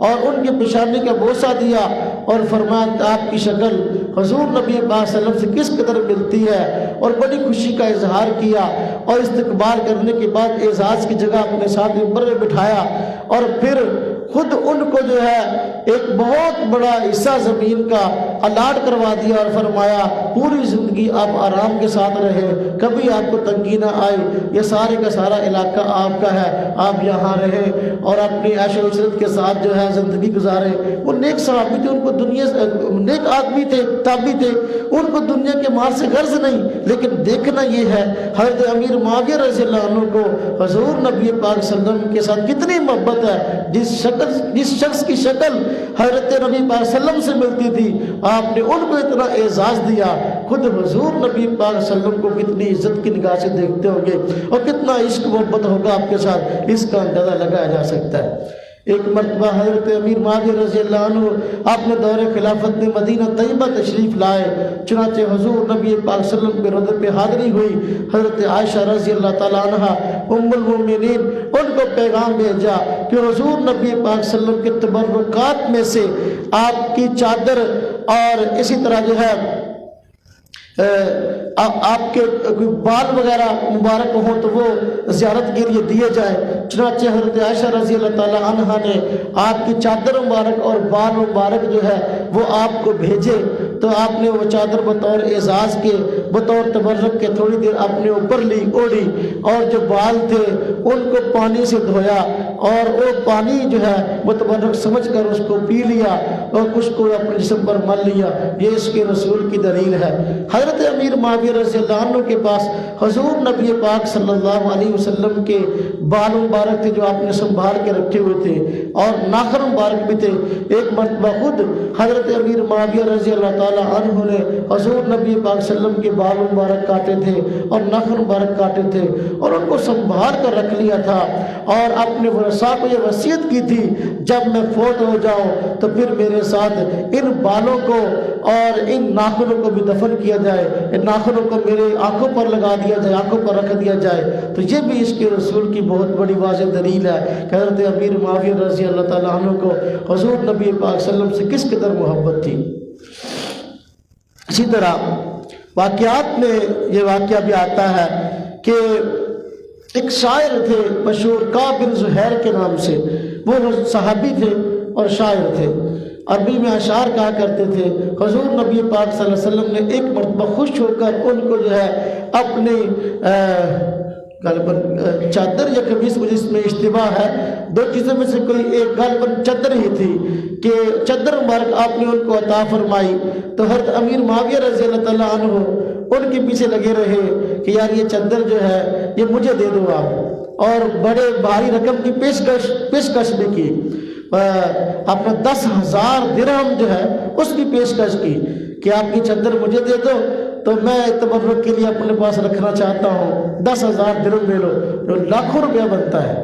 اور ان کی پیشانی کا بوسہ دیا اور فرمایا آپ کی شکل حضور نبی پاک صلی اللہ علیہ وسلم سے کس قدر ملتی ہے، اور بڑی خوشی کا اظہار کیا اور استقبال کرنے کے بعد اعزاز کی جگہ اپنے ساتھ منبر میں بٹھایا اور پھر خود ان کو جو ہے ایک بہت بڑا حصہ زمین کا الاٹ کروا دیا اور فرمایا پوری زندگی آپ آرام کے ساتھ رہے، کبھی آپ کو تنگی نہ آئی، یہ سارے کا سارا علاقہ آپ کا ہے، آپ یہاں رہے اور اپنی عیش و عشرت کے ساتھ جو ہے زندگی گزارے۔ وہ نیک صحابی تھے، ان کو دنیا نیک آدمی تھے، تابعی تھے، ان کو دنیا کے مال سے غرض نہیں، لیکن دیکھنا یہ ہے حضرت امیر معاویہ رضی اللہ عنہ کو حضور نبی پاک صلی اللہ علیہ وسلم کے ساتھ کتنی محبت ہے۔ جس شخص کی شکل حضرت نبی پاک صلی اللہ علیہ وسلم سے ملتی تھی، آپ نے ان کو اتنا اعزاز دیا، خود حضور نبی پاک صلی اللہ علیہ وسلم کو کتنی عزت کی نگاہ سے دیکھتے ہوں گے اور کتنا عشق محبت ہوگا آپ کے ساتھ، اس کا اندازہ لگایا جا سکتا ہے۔ ایک مرتبہ حضرت امیر معاویہ رضی اللہ عنہ اپنے دور خلافت میں مدینہ طیبہ تشریف لائے، چنانچہ حضور نبی پاک صلی اللہ علیہ وسلم کے روضے پہ حاضری ہوئی۔ حضرت عائشہ رضی اللہ تعالیٰ عنہ ام المؤمنین ان کو پیغام بھیجا کہ حضور نبی پاک صلی اللہ علیہ وسلم کے تبرکات میں سے آپ کی چادر اور اسی طرح جو ہے آپ کے بال وغیرہ مبارک ہوں تو وہ زیارت کے لیے دیے جائے۔ چنانچہ حضرت عائشہ رضی اللہ تعالیٰ عنہ نے آپ کی چادر مبارک اور بال مبارک جو ہے وہ آپ کو بھیجے، تو آپ نے وہ چادر بطور اعزاز کے، بطور تبرک کے تھوڑی دیر اپنے اوپر لی، اوڑھی، اور جو بال تھے ان کو پانی سے دھویا اور وہ پانی جو ہے وہ تبرک سمجھ کر اس کو پی لیا اور کچھ کو اپنے جسم پر مل لیا۔ یہ اس کے رسول کی دلیل ہے۔ حضرت امیر معاویہ رضی اللہ عنہ کے پاس حضور نبی پاک صلی اللہ علیہ وسلم کے بال مبارک تھے جو آپ نے سنبھال کے رکھے ہوئے تھے، اور ناخن مبارک بھی تھے۔ ایک مرتبہ خود حضرت امیر معاویہ رضی اللہ تعالیٰ عنہ نے حضور نبی پاک صلی اللہ علیہ وسلم کے بال مبارک کاٹے تھے اور ناخن مبارک کاٹے تھے اور ان کو سنبھال کر رکھ لیا تھا، اور اپنے ورثاء کو یہ وصیت کی تھی جب میں فوت ہو جاؤں تو پھر میرے ساتھ ان بالوں کو اور ان ناخنوں کو بھی دفن کیا جائے، ان ناخنوں کو میرے آنکھوں پر لگا دیا جائے، آنکھوں پر رکھ دیا جائے۔ تو یہ بھی اس کے رسول کی بہت بڑی واضح دلیل ہے کہ حضرت امیر معاویہ رضی اللہ تعالیٰ عنہ کو حضور نبی پاک صلی اللہ علیہ وسلم سے کس قدر محبت تھی۔ اسی طرح واقعات میں یہ واقعہ بھی آتا ہے کہ ایک شاعر تھے مشہور کعب بن زہیر کے نام سے، وہ صحابی تھے اور شاعر تھے، عربی میں اشعار کہا کرتے تھے۔ حضور نبی پاک صلی اللہ علیہ وسلم نے ایک مرتبہ خوش ہو کر ان کو جو ہے اپنی غالباً چادر یا قمیص، مجھے اس میں اشتباہ ہے، دو چیزوں میں سے کوئی ایک، غالباً چادر ہی تھی کہ چادر مبارک آپ نے ان کو عطا فرمائی۔ تو حضرت امیر معاویہ رضی اللہ تعالیٰ عنہ ان کے پیچھے لگے رہے کہ یار یہ چادر جو ہے یہ مجھے دے دو آپ، اور بڑے بھاری رقم کی پیشکش بھی کی، اپنا 10,000 درہم جو ہے اس کی پیشکش کی کہ آپ کی چادر مجھے دے دو تو میں تبرک کے لیے اپنے پاس رکھنا چاہتا ہوں، 10,000 درہم لے لو، جو لاکھوں روپیہ بنتا ہے۔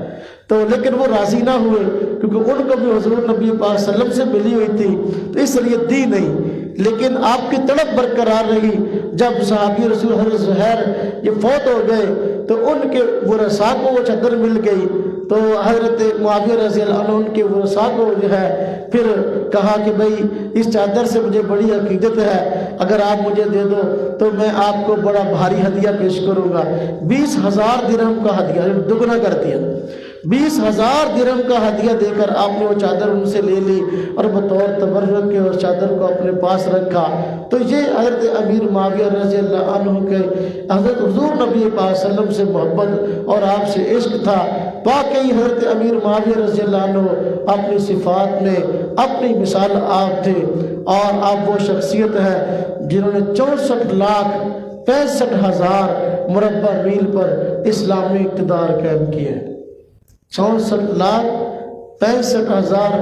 تو لیکن وہ راضی نہ ہوئے کیونکہ ان کو بھی حضور نبی پاک صلی اللہ علیہ وسلم سے ملی ہوئی تھی، تو اس لیے دی نہیں۔ لیکن آپ کی تڑپ برقرار رہی۔ جب صحابی رسول حضرت زہیر یہ فوت ہو گئے تو ان کے ورثاء کو وہ چادر مل گئی، تو حضرت معاویہ رضی اللہ عنہ ان کے ورثاء کو جو ہے پھر کہا کہ بھئی اس چادر سے مجھے بڑی عقیدت ہے، اگر آپ مجھے دے دو تو میں آپ کو بڑا بھاری ہدیہ پیش کروں گا۔ 20,000 درہم کا ہدیہ دگنا کر دیا، 20,000 درہم کا ہدیہ دے کر آپ نے وہ چادر ان سے لے لی اور بطور تبرک کے اس چادر کو اپنے پاس رکھا۔ تو یہ حضرت امیر معاویہ رضی اللہ عنہ کے حضرت حضور نبی پاک صلی اللہ علیہ وسلم سے محبت اور آپ سے عشق تھا۔ واقعی حضرت امیر معاویہ رضی اللہ عنہ اپنی صفات میں اپنی مثال آپ تھے، اور آپ وہ شخصیت ہے جنہوں نے 64,65,000 مربع میل پر اسلامی اقتدار قائم کیے ہیں۔ 64,65,000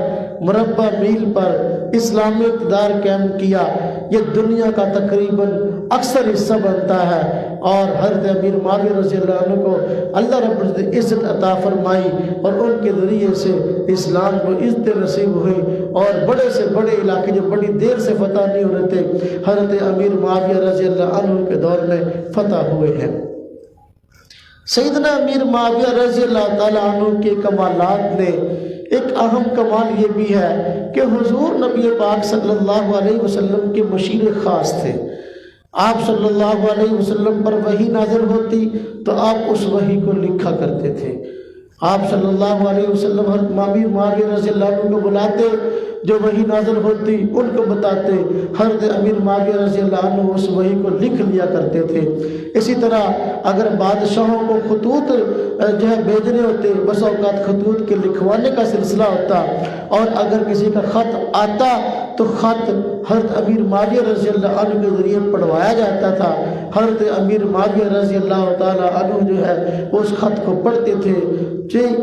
مربع میل پر اسلامی اقتدار قائم کیا، یہ دنیا کا تقریباً اکثر حصہ بنتا ہے۔ اور حضرت امیر معاویہ رضی اللہ عنہ کو اللہ رب العزت نے عزت عطا فرمائی اور ان کے ذریعے سے اسلام کو عزت نصیب ہوئی، اور بڑے سے بڑے علاقے جو بڑی دیر سے فتح نہیں ہو رہے تھے حضرت امیر معاویہ رضی اللہ عنہ کے دور میں فتح ہوئے ہیں۔ سیدنا امیر معاویہ رضی اللہ تعالیٰ عنہ کے کمالات میں ایک اہم کمال یہ بھی ہے کہ حضور نبی پاک صلی اللہ علیہ وسلم کے مشیر خاص تھے۔ آپ صلی اللہ علیہ وسلم پر وحی نازل ہوتی تو آپ اس وحی کو لکھا کرتے تھے۔ آپ صلی اللہ علیہ وسلم حضرت امیر معاویہ رضی اللہ عنہ کو بلاتے، جو وحی نازل ہوتی ان کو بتاتے، حضرت امیر معاویہ رضی اللہ عنہ اس وحی کو لکھ لیا کرتے تھے۔ اسی طرح اگر بادشاہوں کو خطوط جو ہے بھیجنے ہوتے، بس اوقات خطوط کے لکھوانے کا سلسلہ ہوتا، اور اگر کسی کا خط آتا تو خط حضرت امیر معاویہ رضی اللہ عنہ کے ذریعے پڑھوایا جاتا تھا۔ حضرت امیر معاویہ رضی اللہ تعالیٰ عنہ جو ہے اس خط کو پڑھتے تھے۔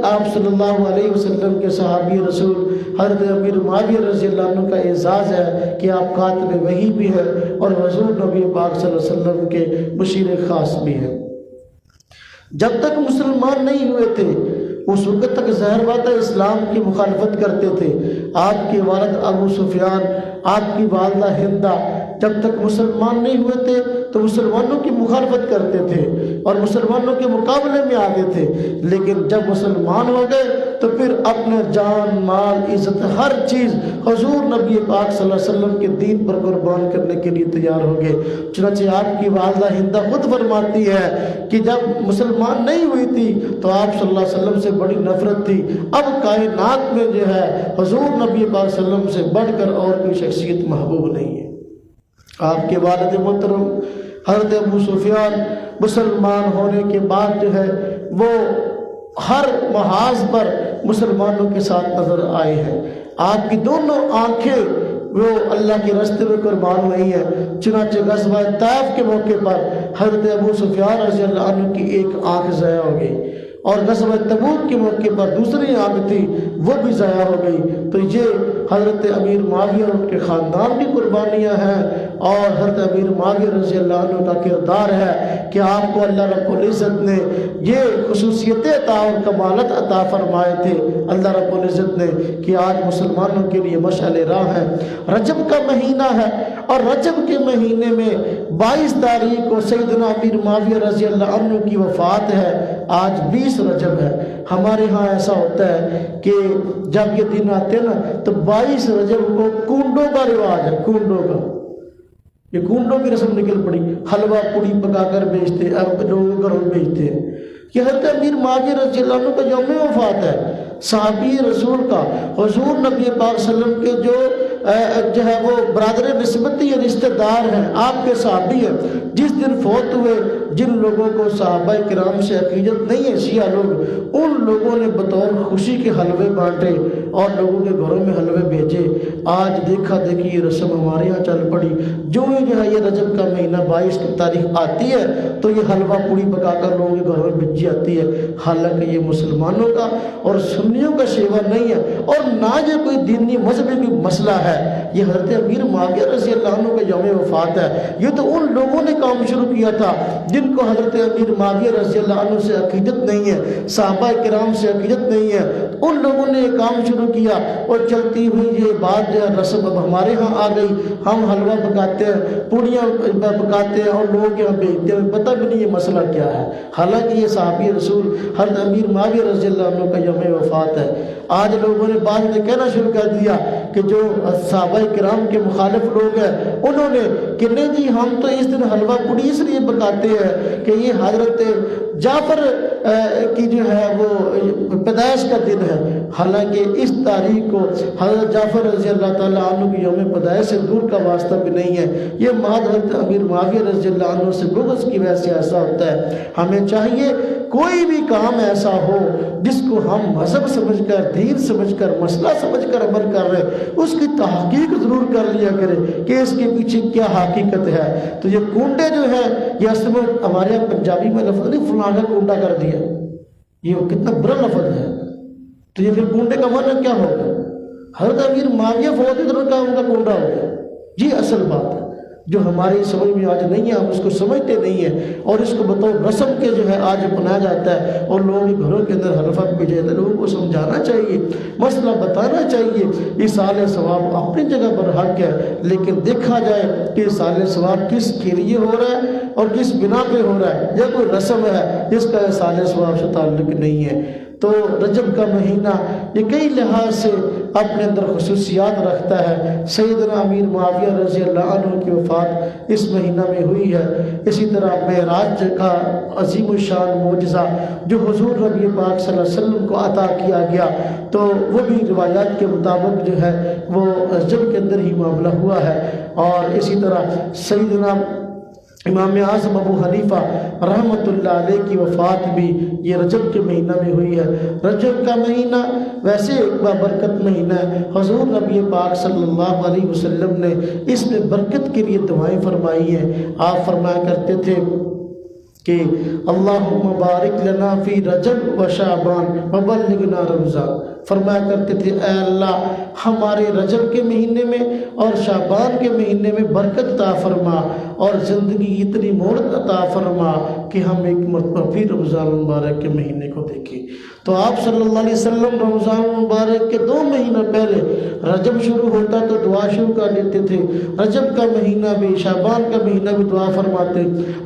آپ صلی اللہ علیہ وسلم کے صحابی رسول حضرت امیر معاویہ رضی اللہ عنہ کا اعزاز ہے کہ آپ کاتب وحی بھی ہیں اور حضور نبی پاک صلی اللہ علیہ وسلم کے مشیر خاص بھی ہیں۔ جب تک مسلمان نہیں ہوئے تھے اس وقت تک ظاہر بات ہے اسلام کی مخالفت کرتے تھے۔ آپ کے والد ابو سفیان، آپ کی والدہ ہندہ جب تک مسلمان نہیں ہوئے تھے تو مسلمانوں کی مخالفت کرتے تھے اور مسلمانوں کے مقابلے میں آگے تھے، لیکن جب مسلمان ہو گئے تو پھر اپنے جان مال عزت ہر چیز حضور نبی پاک صلی اللہ علیہ وسلم کے دین پر قربان کرنے کے لیے تیار ہو گئے۔ چنانچہ آپ کی والدہ ہندہ خود فرماتی ہے کہ جب مسلمان نہیں ہوئی تھی تو آپ صلی اللہ علیہ وسلم سے بڑی نفرت تھی، اب کائنات میں جو ہے حضور نبی پاک صلی اللہ علیہ وسلم سے بڑھ کر اور کوئی شخصیت محبوب نہیں ہے۔ آپ کے والد محترم حضرت ابو سفیان مسلمان ہونے کے بعد جو ہے وہ ہر محاذ پر مسلمانوں کے ساتھ نظر آئے ہیں۔ آپ کی دونوں آنکھیں وہ اللہ کے راستے میں قربان ہوئی ہیں۔ چنانچہ غزوہ طائف کے موقع پر حضرت ابو سفیان رضی اللہ عنہ کی ایک آنکھ ضائع ہو گئی، اور غزوہ تبوک کے موقع پر دوسری آنکھ تھی وہ بھی ضائع ہو گئی۔ تو یہ حضرت امیر معاویہ اور ان کے خاندان کی قربانیاں ہیں، اور حضرت امیر معاویہ رضی اللہ عنہ کا کردار ہے کہ آپ کو اللہ رب العزت نے یہ خصوصیتیں عطا اور کمالت عطا فرمائے تھے اللہ رب العزت نے کہ آج مسلمانوں کے لیے مشعل راہ ہے۔ رجب کا مہینہ ہے، اور رجب کے مہینے میں 22 تاریخ کو سیدنا امیر معاویہ رضی اللہ عنہ کی وفات ہے۔ آج 20 رجب ہے۔ ہمارے ہاں ایسا ہوتا ہے کہ جب یہ دن آتے ہیں نا تو 22 رجب کو کنڈوں کا رواج ہے، کنڈوں کا، یہ کنڈوں کی رسم نکل پڑی، حلوہ پوڑی پکا کر بیچتے، اب لوگوں کو گھروں بیچتے ہیں۔ یہ حضرت امیر معاویہ رضی اللہ عنہ کا یوم وفات ہے، صحابی رسول کا، حضور نبی پاک صلی اللہ علیہ وسلم کے جو ہے وہ برادر نسبتی رشتہ دار ہیں، آپ کے صحابی ہیں۔ جس دن فوت ہوئے جن لوگوں کو صحابہ کرام سے عقیدت نہیں ہے، شیعہ لوگ، ان لوگوں نے بطور خوشی کے حلوے بانٹے اور لوگوں کے گھروں میں حلوے بھیجے۔ آج دیکھا دیکھی یہ رسم ہمارے یہاں چل پڑی، جو ہے یہ رجب کا مہینہ 22 تاریخ آتی ہے تو یہ حلوہ پوڑی پکا کر لوگوں کے گھروں میں بھیجی آتی ہے، حالانکہ یہ مسلمانوں کا اور سنیوں کا شیوا نہیں ہے، اور نہ یہ کوئی دینی مذہبی کوئی مسئلہ ہے۔ یہ حضرت امیر معاویہ رضی اللہ عنہ کا یوم وفات ہے۔ یہ تو ان لوگوں نے کام شروع کیا تھا جن کو حضرت امیر معاویہ رضی اللہ عنہ سے عقیدت نہیں ہے، صحابہ کرام سے عقیدت نہیں ہے، ان لوگوں نے یہ کام شروع کیا، اور چلتی ہوئی یہ بات جو ہے رسم اب ہمارے ہاں آ گئی۔ ہم حلوہ پکاتے ہیں، پوڑیاں پکاتے ہیں اور لوگوں کے یہاں بیچتے ہیں، پتہ بھی نہیں یہ مسئلہ کیا ہے، حالانکہ یہ صحابی رسول حضرت امیر معاویہ رضی اللہ عنہ کا یوم وفات ہے۔ آج لوگوں نے بعد میں کہنا شروع کر دیا کہ جو صحابہ کرام کے مخالف لوگ ہیں انہوں نے کہ نہیں جی ہم تو اس دن حلوہ پوڑی اس لیے پکاتے ہیں کہ یہ حضرت جعفر کی جو ہے وہ پیدائش کا دن ہے، حالانکہ اس تاریخ کو حضرت جعفر رضی اللہ تعالیٰ عنہ کی یوم پیدائش سے دور کا واسطہ بھی نہیں ہے۔ یہ محض حضرت امیر معاویہ رضی اللہ عنہ سے بغض کی وجہ سے ایسا ہوتا ہے۔ ہمیں چاہیے کوئی بھی کام ایسا ہو جس کو ہم مذہب سمجھ کر، دین سمجھ کر، مسئلہ سمجھ کر عمل کر رہے ہیں، اس کی تحقیق ضرور کر لیا کرے کہ اس کے پیچھے کیا حقیقت ہے۔ تو یہ کنڈے جو ہے یہ اصل میں ہمارے یہاں پنجابی میں لفظ نہیں فلاں کا کنڈا کر دیا، یہ کتنا برا لفظ ہے۔ تو یہ پھر کنڈے کا معنی کیا ہوگا؟ حضرت امیر معاویہ فوت ادھر کا ان کا کنڈا ہو گیا، یہ اصل بات ہے جو ہماری سمجھ میں آج نہیں ہے، ہم اس کو سمجھتے نہیں ہیں، اور اس کو بطور رسم کے جو ہے آج اپنایا جاتا ہے، اور لوگوں کے گھروں کے اندر حلفہ بھیجا جاتا ہے۔ لوگوں کو سمجھانا چاہیے، مسئلہ بتانا چاہیے۔ ایصال ثواب اپنی جگہ پر حق ہے، لیکن دیکھا جائے کہ ایصال ثواب کس کے لیے ہو رہا ہے اور کس بنا پہ ہو رہا ہے، یہ کوئی رسم ہے جس کا ایصال ثواب سے تعلق نہیں ہے۔ تو رجب کا مہینہ یہ کئی لحاظ سے اپنے اندر خصوصیات رکھتا ہے۔ سیدنا امیر معاویہ رضی اللہ عنہ کی وفات اس مہینہ میں ہوئی ہے۔ اسی طرح معراج کا عظیم الشان معجزہ جو حضور نبی پاک صلی اللہ علیہ وسلم کو عطا کیا گیا، تو وہ بھی روایات کے مطابق جو ہے وہ رجب کے اندر ہی معاملہ ہوا ہے۔ اور اسی طرح سیدنا امام اعظم ابو حنیفہ رحمۃ اللہ علیہ کی وفات بھی یہ رجب کے مہینہ میں ہوئی ہے۔ رجب کا مہینہ ویسے برکت مہینہ ہے، حضور نبی پاک صلی اللہ علیہ وسلم نے اس میں برکت کے لیے دعائیں فرمائی ہیں۔ آپ فرمایا کرتے تھے کہ اللہم بارک لنا فی رجب و شعبان وبلغنا رمضان، فرمایا کرتے تھے اے اللہ ہمارے رجب کے مہینے میں اور شعبان کے مہینے میں برکت عطا فرما، اور زندگی اتنی مہلت عطا فرما کہ ہم ایک مرتبہ پھر رمضان المبارک کے مہینے کو دیکھیں۔ تو آپ صلی اللہ علیہ وسلم رمضان مبارک کے 2 مہینہ پہلے رجب شروع ہوتا تو دعا شروع کر دیتے تھے، رجب کا مہینہ بھی، شعبان کا مہینہ بھی دعا فرماتے،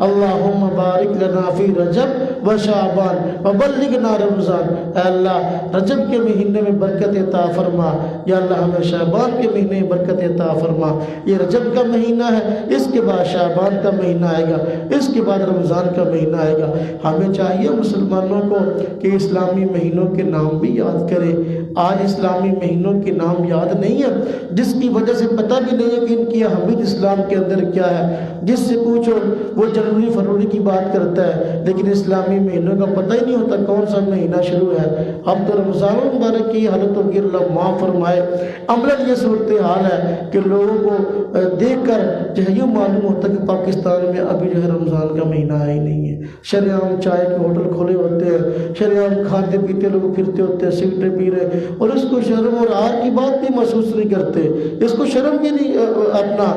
اللہم بارک لنا فی رجب و شعبان وبلغنا رمضان، اے اللہ رجب کے مہینے میں برکت عطا فرما، یا اللہ ہمیں شعبان کے مہینے میں برکت عطا فرما۔ یہ رجب کا مہینہ ہے، اس کے بعد شعبان کا مہینہ آئے گا، اس کے بعد رمضان کا مہینہ آئے گا۔ ہمیں چاہیے مسلمانوں کو کہ اسلامی مہینوں کے نام بھی یاد کرے۔ آج اسلامی مہینوں کے نام یاد نہیں ہے، جس کی وجہ سے پتہ بھی نہیں ہے کہ ان کی اہمیت اسلام کے اندر کیا ہے۔ جس سے پوچھو وہ جنوری فروری کی بات کرتا ہے، لیکن اسلامی مہینوں کا پتہ ہی نہیں ہوتا کون سا مہینہ شروع ہے۔ اب تو رمضان المبارک کی حالت ہوگی، اللہ معاف فرمائے۔ عملاً یہ صورتحال ہے کہ لوگوں کو دیکھ کر جو ہے یہ معلوم ہوتا ہے کہ پاکستان میں ابھی جو ہے رمضان کا مہینہ آیا ہی نہیں ہے۔ شریعام چائے کے ہوٹل کھولے ہوتے ہیں، شریعام کھاتے پیتے لوگ پھرتے ہوتے ہیں، سگریٹیں پی رہے، اور اس کو شرم اور آر کی بات بھی محسوس نہیں کرتے، اس کو شرم بھی نہیں اپنا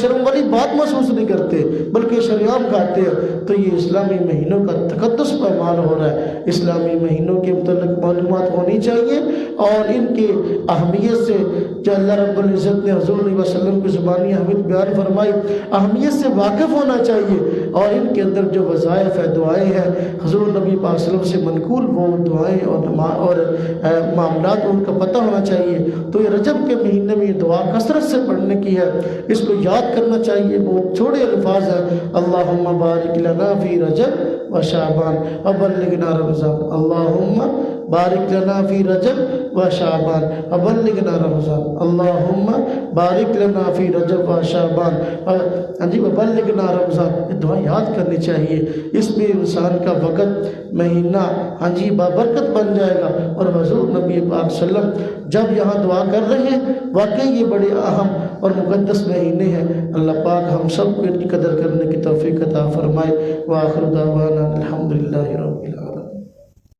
شرم والی بات محسوس نہیں کرتے، بلکہ شریعام کھاتے ہیں۔ تو یہ اسلامی مہینوں کا تقدس پامال ہو رہا ہے۔ اسلامی مہینوں کے متعلق معلومات ہونی چاہیے، اور ان کی اہمیت سے جو اللہ رب العزت نے حضور علیہ وسلم کی زبانی اہمیت بیان فرمائی، اہمیت سے واقف ہونا چاہیے، اور ان کے اندر جو وظائف ہے، دعائیں ہیں حضور نبی پاک صلی اللہ علیہ وسلم سے منقول، وہ دعائیں اور معاملات ان کا پتہ ہونا چاہیے۔ تو یہ رجب کے مہینے میں یہ دعا کثرت سے پڑھنے کی ہے، اس کو یاد کرنا چاہیے۔ بہت چھوٹے الفاظ ہیں، اللہم بارک لنا فی رجب و شعبان وبلغنا رمضان، اللہم بارک لنا فی رجب و شعبان وبلغنا رمضان، اللہم بارک لنا فی رجب و شعبان وبلغنا رمضان۔ یہ دعا یاد کرنی چاہیے، اس میں انسان کا وقت، مہینہ بابرکت بن جائے گا۔ اور حضور نبی پاک صلی اللہ علیہ وسلم جب یہاں دعا کر رہے ہیں، واقعی یہ بڑے اہم اور مقدس مہینے ہیں۔ اللہ پاک ہم سب کو ان کی قدر کرنے کی توفیق عطا فرمائے۔ وآخر دعوانا الحمدللہ رب العالمین۔